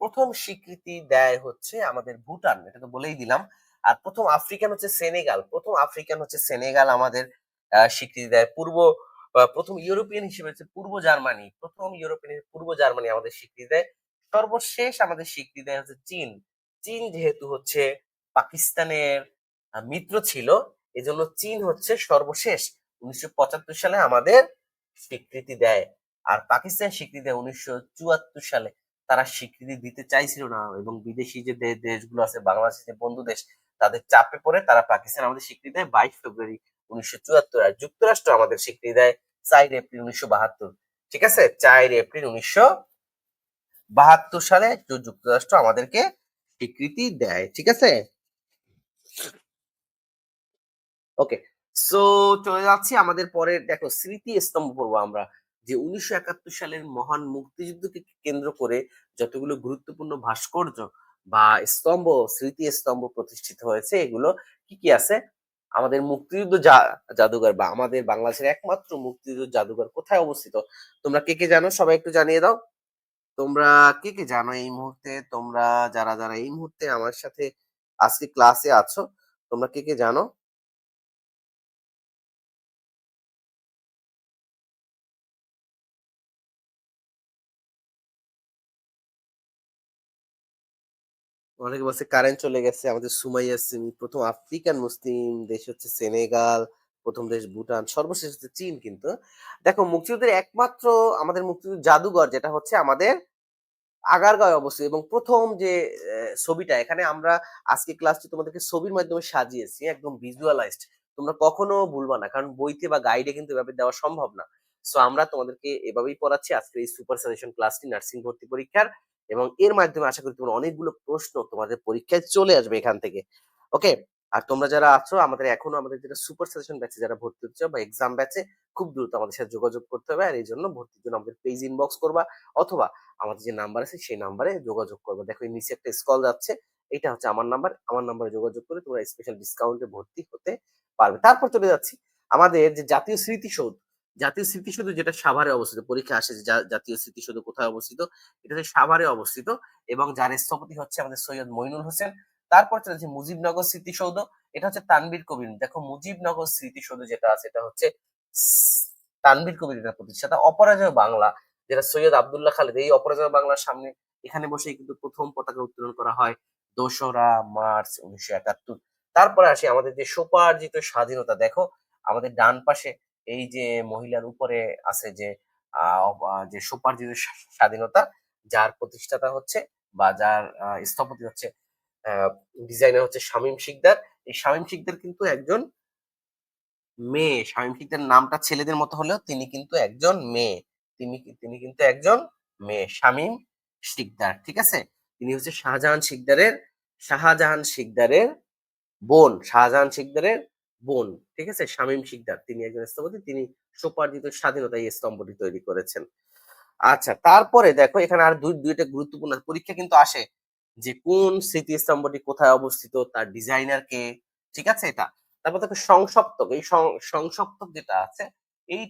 প্রথম স্বীকৃতি দেয় হচ্ছে আমাদের ভুটান, এটা তো বলেই দিলাম। আর প্রথম আফ্রিকান হচ্ছে সেনেগাল, প্রথম আফ্রিকান হচ্ছে সেনেগাল আমাদের স্বীকৃতি দেয়। প্রথম ইউরোপিয়ান হিসেবে হচ্ছে পূর্ব জার্মানি, প্রথম ইউরোপিয়ান পূর্ব জার্মানি আমাদের স্বীকৃতি দেয়। সর্বশেষ আমাদের স্বীকৃতি দেয় হচ্ছে চীন। চীন যেহেতু হচ্ছে পাকিস্তানের মিত্র ছিল, এজন্য চীন হচ্ছে সর্বশেষ ১৯৭৫ সালে আমাদের স্বীকৃতি দেয়। আর পাকিস্তান স্বীকৃতি দেয় ১৯৭৪ সালে। তারা স্বীকৃতি দিতে চাইছিল না এবং বিদেশি যে দেশগুলো আছে, বাংলাদেশের যে বন্ধু দেশ, তাদের চাপে পড়ে তারা পাকিস্তান আমাদের স্বীকৃতি দেয় ২২ ফেব্রুয়ারি ১৯৭৪। আর যুক্তরাষ্ট্র আমাদের স্বীকৃতি দেয় ৪ এপ্রিল ১৯৭২। ঠিক আছে? ৪ এপ্রিল ১৯৭২ সালে যুক্তরাষ্ট্র আমাদেরকে স্বীকৃতি দেয়। ঠিক আছে? ওকে। সো চলে যাচ্ছি আমাদের পরের, দেখো স্মৃতি স্তম্ভ পড়বো আমরা, যে ১৯৭১ সালের মহান মুক্তিযুদ্ধকে কেন্দ্র করে যতগুলো গুরুত্বপূর্ণ ভাস্কর্য বা স্তম্ভ, স্মৃতি স্তম্ভ প্রতিষ্ঠিত হয়েছে, এগুলো কি আছে? আমাদের মুক্তিযুদ্ধ জাদুঘর বা আমাদের বাংলাদেশের একমাত্র মুক্তিযুদ্ধ জাদুঘর কোথায় অবস্থিত? তোমরা কে জানো? সবাই একটু জানিয়ে দাও। তোমরা কে জানো এই মুহূর্তে? তোমরা যারা এই মুহূর্তে আমার সাথে আজকে ক্লাসে আছো, তোমরা কে জানো? অনেকে বলছে কারেন্ট চলে গেছে। আমাদের সুমাইয়া ইয়াসমিন, প্রথম আফ্রিকান মুসলিম দেশ হচ্ছে সেনেগাল, প্রথম দেশ ভুটান, সর্বশেষ হচ্ছে চীন কিন্তু। দেখো মুক্তিযুদ্ধের একমাত্র আমাদের মুক্তিযুদ্ধ জাদুঘর যেটা হচ্ছে আমাদের আগারগাঁওয়ে অবস্থিত, এবং প্রথম যে ছবিটা এখানে আমরা আজকে ক্লাসটি তোমাদেরকে ছবির মাধ্যমে সাজিয়েছি, একদম ভিজুয়ালাইজড। তোমরা কখনো ভুলবা না, কারণ বইতে বা গাইডে কিন্তু এভাবে দেওয়া সম্ভব না। সো আমরা তোমাদেরকে এভাবেই পড়াচ্ছি আজকে এই সুপার সাজেশন ক্লাসটি নার্সিং ভর্তি পরীক্ষার, এবং এর মাধ্যমে আশা করি তোমরা অনেকগুলো প্রশ্ন তোমাদের পরীক্ষায় চলে আসবে এখান থেকে। ওকে। আর তোমরা যারা আছো আমাদের এখনো আমাদের যেটা সুপার সাজেশন ব্যাচে যারা ভর্তি হচ্ছে বা এক্সাম ব্যাচে, খুব দ্রুত আমাদের সাথে যোগাযোগ করতে হবে। আর এই জন্য ভর্তির জন্য আমাদের পেজ ইনবক্স করবা, অথবা আমাদের যে নাম্বার আছে সেই নাম্বারে যোগাযোগ করবে। দেখো এই নিচে একটা স্ক্রল যাচ্ছে, এটা হচ্ছে আমার নাম্বার। আমার নাম্বারে যোগাযোগ করে তোমরা স্পেশাল ডিসকাউন্টে ভর্তি হতে পারবে। তারপর চলে যাচ্ছি আমাদের যে জাতীয় স্মৃতিসৌধ। জাতীয় স্মৃতিসৌধ যেটা সাভারে অবস্থিত, পরীক্ষা আসে যে জাতীয় স্মৃতিসৌধ কোথায় অবস্থিত? এটা হচ্ছে সাভারে অবস্থিত, এবং যার স্থপতি হচ্ছে আমাদের সৈয়দ মইনুল হোসেন। তারপর চলে যাচ্ছে মুজিবনগর স্মৃতিসৌধ, এটা হচ্ছে তানভীর কবির। দেখো মুজিবনগর স্মৃতিসৌধ যেটা আছে এটা হচ্ছে তানভীর কবির এটা প্রতিষ্ঠাতা। অপরাজয় বাংলা যেটা সৈয়দ আব্দুল্লাহ খালেদ, এই অপরাজয় বাংলার সামনে এখানে বসে কিন্তু প্রথম পতাকা উত্তোলন করা হয় ২রা মার্চ ১৯৭১। তারপরে আসি আমাদের যে স্বোপার্জিত স্বাধীনতা। দেখো আমাদের ডান পাশে এই যে মহিলার উপরে আছে যে যে স্বোপার্জিত স্বাধীনতা, যার প্রতিষ্ঠাতা হচ্ছে বা যার স্থপতি হচ্ছে ডিজাইনার হচ্ছে শামীম শিকদার। এই শামীম শিকদার কিন্তু একজন মেয়ে। শামীম শিকদারের নামটা ছেলেদের মতো হলেও তিনি কিন্তু একজন মেয়ে। তিনি কিন্তু একজন মেয়ে, শামীম শিকদার। ঠিক আছে? তিনি হচ্ছে শাহজাহান শিকদারের বোন। শাহজাহান শিকদারের বোন। ঠিক আছে? শামীম শিকদার তিনি একজন স্থপতি। তিনি স্বোপার্জিত স্বাধীনতা এই স্তম্ভটি তৈরি করেছেন। আচ্ছা, তারপরে দেখো এখানে আর দুইটা গুরুত্বপূর্ণ পরীক্ষা কিন্তু আসে যে কোন স্মৃতিস্তম্ভটি কোথায় অবস্থিত, তার ডিজাইনার কে। ঠিক আছে? এটা। তারপর দেখো সংসপ্তক। এই সংসপ্তক যেটা আছে, এই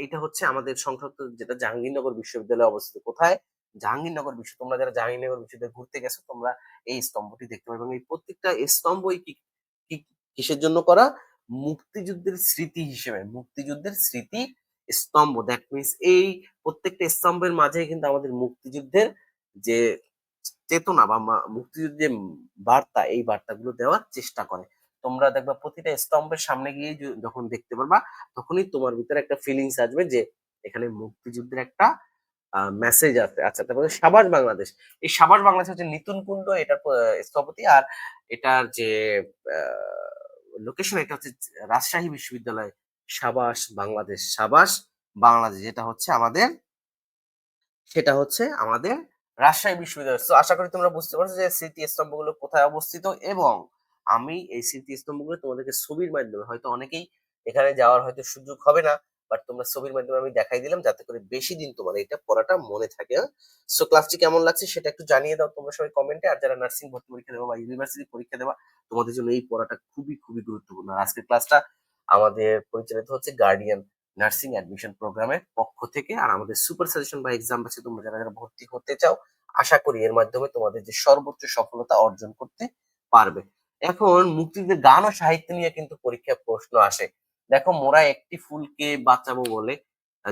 এইটা হচ্ছে আমাদের সংসপ্তক, যেটা জাহাঙ্গীরনগর বিশ্ববিদ্যালয়ে অবস্থিত। কোথায়? জাহাঙ্গীরনগর তোমরা যারা জাহাঙ্গীরনগর বিশ্ববিদ্যালয়ে ঘুরতে গেছো, তোমরা এই স্তম্ভটি দেখতে পাবে। এবং এই প্রত্যেকটা স্তম্ভই কিসের জন্য করা? মুক্তিযুদ্ধের স্মৃতি হিসেবে, মুক্তিযুদ্ধের স্মৃতি স্তম্ভ। দ্যাট মিনস এই প্রত্যেকটা স্তম্ভের মাঝে কিন্তু আমাদের মুক্তিযুদ্ধের যে চেতনা বা মুক্তিযুদ্ধের যে বার্তা, এই বার্তাগুলো দেওয়ার চেষ্টা করে। তোমরা দেখবা প্রতিটা স্তম্ভের সামনে গিয়ে যখন দেখতে পারবা, তখনই তোমার ভিতরে একটা ফিলিংস আসবে যে এখানে মুক্তিযুদ্ধের একটা মেসেজ আছে। আচ্ছা, তারপরে সাবাস বাংলাদেশ। এই সাবাস বাংলাদেশ হচ্ছে নিতুন কুণ্ড, এটার স্থপতি। আর এটার যে লোকেশন, এটা হচ্ছে রাজশাহী বিশ্ববিদ্যালয়। সাবাস বাংলাদেশ যেটা হচ্ছে আমাদের রাজশাহী বিশ্ববিদ্যালয়। তো আশা করি তোমরা বুঝতে পারছো যে স্মৃতিস্তম্ভগুলো কোথায় অবস্থিত। এবং আমি এই স্মৃতিস্তম্ভগুলো তোমাদেরকে ছবির মাধ্যমে, হয়তো অনেকেই এখানে যাওয়ার হয়তো সুযোগ হবে না, বাট তোমরা ছবির মাধ্যমে আমি দেখাই দিলাম, যাতে করে বেশি দিন তোমার এটা পড়াটা মনে থাকে। সো ক্লাসটি কেমন লাগছে সেটা একটু জানিয়ে দাও তোমরা সবাই কমেন্টে। আর যারা নার্সিং ভর্তি পরীক্ষা দেবা বা ইউনিভার্সিটি পরীক্ষা দেবা, তোমাদের জন্য এই পড়াটা খুবই খুবই গুরুত্বপূর্ণ। আর আজকের ক্লাসটা আমাদের পরিচালিত হচ্ছে গার্ডিয়ান নার্সিং অ্যাডমিশন প্রোগ্রামের পক্ষ থেকে। আর আমাদের সুপার সাজেশন বা এক্সাম আছে, তোমরা যারা যারা ভর্তি হতে চাও, আশা করি এর মাধ্যমে তোমাদের যে সর্বোচ্চ সফলতা অর্জন করতে পারবে। এখন মুক্তিযুদ্ধের গান ও সাহিত্য নিয়ে কিন্তু পরীক্ষায় প্রশ্ন আসে। দেখো, মোরা একটি ফুলকে বাঁচাবো বলে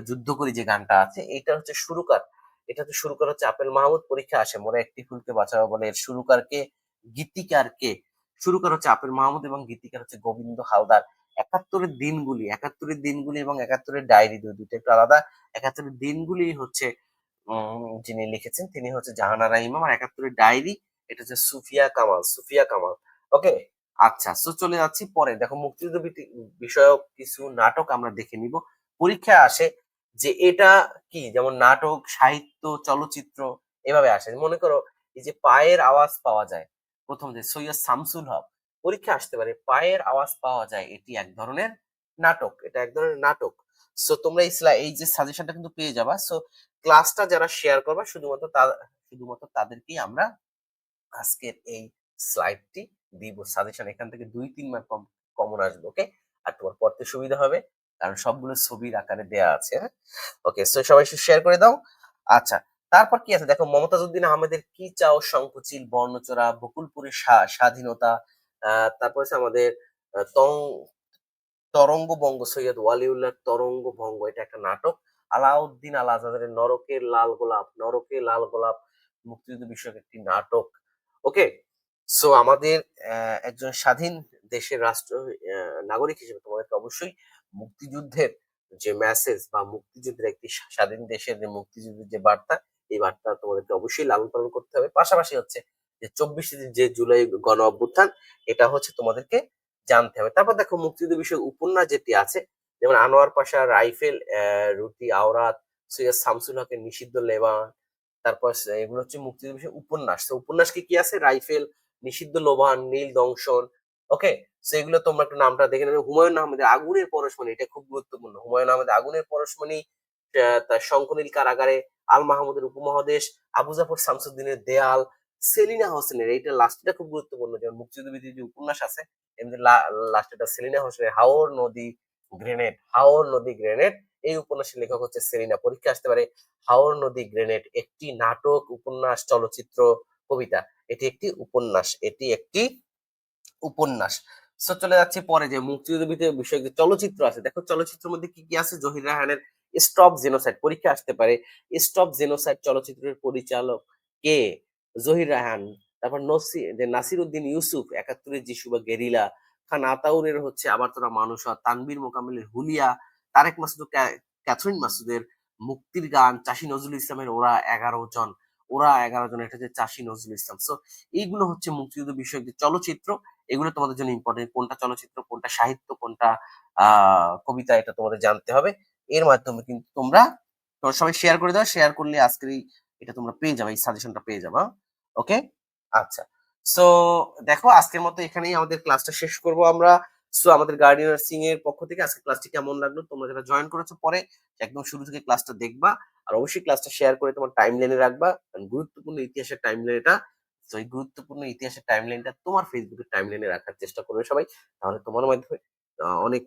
যুদ্ধ করি, যে গানটা আছে, এটা হচ্ছে সুরকার হচ্ছে আপেল মাহমুদ। পরীক্ষা আসে মোরা একটি ফুলকে বাঁচাবো বলে, এর সুরকার কে, গীতিকার কে? সুরকার হচ্ছে আপেল মাহমুদ এবং গীতিকার হচ্ছে গোবিন্দ হালদার। একাত্তরের দিনগুলি এবং একাত্তরের ডায়েরি, দুটো একটু আলাদা। একাত্তরের দিনগুলি হচ্ছে যিনি লিখেছেন তিনি হচ্ছে জাহানারা ইমাম। আর একাত্তরের ডায়েরি, এটা হচ্ছে সুফিয়া কামাল। ওকে। আচ্ছা, তো চলে যাচ্ছি পরে। দেখো, মুক্তিযুদ্ধ বিষয়ক কিছু নাটক আমরা দেখে নিব। পরীক্ষায় আসে যে এটা কি, যেমন নাটক, সাহিত্য, চলচ্চিত্র, এভাবে আসে। মনে করো এই যে পায়ের আওয়াজ পাওয়া যায়, প্রথম যে সৈয়দ শামসুল হক, পরীক্ষা আসতে পারে পায়ের আওয়াজ পাওয়া যায়, এটি এক ধরনের নাটক। এটা এক ধরনের নাটক। সো তোমরা এই যে সাজেশনটা কিন্তু পেয়ে যাবা। সো ক্লাসটা যারা শেয়ার করবা, শুধুমাত্র তাদেরকেই আমরা আজকের এই স্লাইডটি দিব সাজেশন। এখান থেকে 2-3 মার্ক কমন আসবে। ওকে। আর তোমার পড়তে সুবিধা হবে, কারণ সবগুলো ছবির আকারে দেয়া আছে। হ্যাঁ, ওকে। সো সবাই শেয়ার করে দাও। আচ্ছা, তারপর কি আছে দেখো, মমতাজ উদ্দিন আহমেদের কি চাও, শঙ্খচিল, বর্ণচোরা, বকুলপুরের স্বাধীনতা। তারপর হচ্ছে আমাদের আহ, তং তরঙ্গভঙ্গ, সৈয়দ ওয়ালিউল্লাহর তরঙ্গভঙ্গ, এটা একটা নাটক। আলাউদ্দিন আল আজাদের নরকে লাল গোলাপ মুক্তিযুদ্ধ বিষয়ক একটি নাটক। ওকে। সো আমাদের একজন স্বাধীন দেশের নাগরিক হিসেবে তোমাদেরকে অবশ্যই মুক্তিযুদ্ধের যে মেসেজ বা মুক্তিযুদ্ধের একটি স্বাধীন দেশের যে মুক্তিযুদ্ধের যে বার্তা, এই বার্তা তোমাদেরকে অবশ্যই লালন পালন করতে হবে। পাশাপাশি হচ্ছে যে 24 যে জুলাই গণ অভ্যুত্থান, এটা হচ্ছে তোমাদেরকে জানতে হবে। তারপর দেখো, মুক্তিযুদ্ধ বিষয়ক উপন্যাস যেটি আছে, যেমন আনোয়ার পাশা রাইফেল, রুটি আওরাত, সৈয়দ শামসুল হকের নিষিদ্ধ লেবান। তারপর এগুলো হচ্ছে মুক্তিযুদ্ধ বিষয়ক উপন্যাস। তো উপন্যাস কি কি আছে? রাইফেল, নিষিদ্ধ লোবান, নীল দংশন। ওকে। তো এগুলো তোমরা একটু নামটা দেখে নেবে। হুমায়ুন আহমেদের আগুনের পরশমণি, এটা খুব গুরুত্বপূর্ণ। হুমায়ুন আহমেদের আগুনের পরশমণি, তার শঙ্খনীল কারাগারে, আল মাহমুদের উপমহাদেশ, আবু জাফর শামসুদ্দিনের দেয়াল, সেলিনা হোসেনের, এইটা লাস্টটা খুব গুরুত্বপূর্ণ। যেমন মুক্তিযুদ্ধ ভিত্তিক যে উপন্যাস আছে, এমনি লাস্টটা সেলিনা হোসেনের হাওর নদী গ্রেনেড। এই উপন্যাসের লেখক হচ্ছে সেলিনা। পরীক্ষা আসতে পারে হাওর নদী গ্রেনেড একটি নাটক, উপন্যাস, চলচ্চিত্র, কবিতা। এটি একটি উপন্যাস। সো চলে যাচ্ছে পরে, যে মুক্তিযুদ্ধ বিষয়ক যে চলচ্চিত্র আছে। দেখো, চলচ্চিত্রের মধ্যে কি কি আছে? জহির রায়হানের স্টপ জেনোসাইড, পরীক্ষা আসতে পারে স্টপ জেনোসাইড চলচ্চিত্রের পরিচালক কে? জহির রায়হান। তারপর নাসির উদ্দিন ইউসুফ, 71-এর যিশু বা গেরিলা। খান আতাউরের হচ্ছে আবার তোরা মানুষ হ। তানভীর মোকাম্মেলের হুলিয়া। তারেক মাসুদ, ক্যাথরিন মাসুদের মুক্তির গান। চাষী নজরুল ইসলামের ওরা 11 জন। ওরা 11 জন, এটা হচ্ছে চাষী নজরুল ইসলাম। সো এইগুলো হচ্ছে মুক্তিযুদ্ধ বিষয়ক যে চলচ্চিত্র, এগুলো তোমাদের জন্য ইম্পর্টেন্ট। কোনটা চলচ্চিত্র, কোনটা সাহিত্য, কোনটা কবিতা, এটা তোমাদের জানতে হবে। এর মাধ্যমে কিন্তু তোমরা সবাই শেয়ার করে দাও। শেয়ার করলে আজকের এটা তোমরা পেয়ে যাবে, এই সাজেশনটা পেয়ে যাবা। ওকে, আচ্ছা। সো দেখো, আজকের মতো এখানেই আমাদের ক্লাসটা শেষ করব আমরা। সো আমাদের গার্ডিয়ান নার্সিং এর পক্ষ থেকে আজকে ক্লাসটি কেমন লাগলো, তোমরা যারা জয়েন করেছো পরে একদম শুরু থেকে ক্লাসটা দেখবা। আর অবশ্যই ক্লাসটা শেয়ার করে তোমার টাইম লাইনে রাখবা, কারণ গুরুত্বপূর্ণ ইতিহাসের টাইম লাইন এটা। তো এই গুরুত্বপূর্ণ ইতিহাসের টাইম লাইনটা তোমার ফেসবুকের টাইম লাইনে রাখার চেষ্টা করবে সবাই। তাহলে তোমার মাধ্যমে অনেক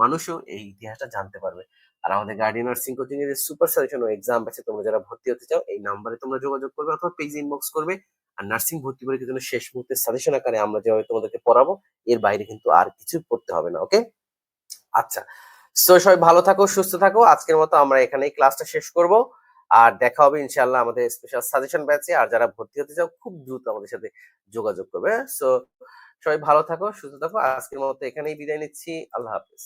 মানুষও এই ইতিহাসটা জানতে পারবে। আর আমাদের গার্ডিয়ান নার্সিং কোচিং এর সুপার সাজেশন ও এক্সাম আছে, তোমরা যারা ভর্তি হতে চাও এই নাম্বারে তোমরা যোগাযোগ করবে অথবা পেজে ইনবক্স করবে। আর নার্সিং ভর্তি পরীক্ষার জন্য শেষ মুহূর্তে সাজেশন আকারে আমরা যেভাবে তোমাদেরকে পড়াবো, এর বাইরে কিন্তু আর কিছু পড়তে হবে না। ওকে, আচ্ছা। সো সবাই ভালো থাকো, সুস্থ থাকো। আজকের মতো আমরা এখানেই ক্লাসটা শেষ করব। আর দেখা হবে ইনশাআল্লাহ আমাদের স্পেশাল সাজেশন ব্যাচে। আর যারা ভর্তি হতে চাও খুব দ্রুত আমাদের সাথে যোগাযোগ করবে। সো সবাই ভালো থাকো, সুস্থ থাকো। আজকের মতো এখানেই বিদায় নিচ্ছি। আল্লাহ হাফেজ।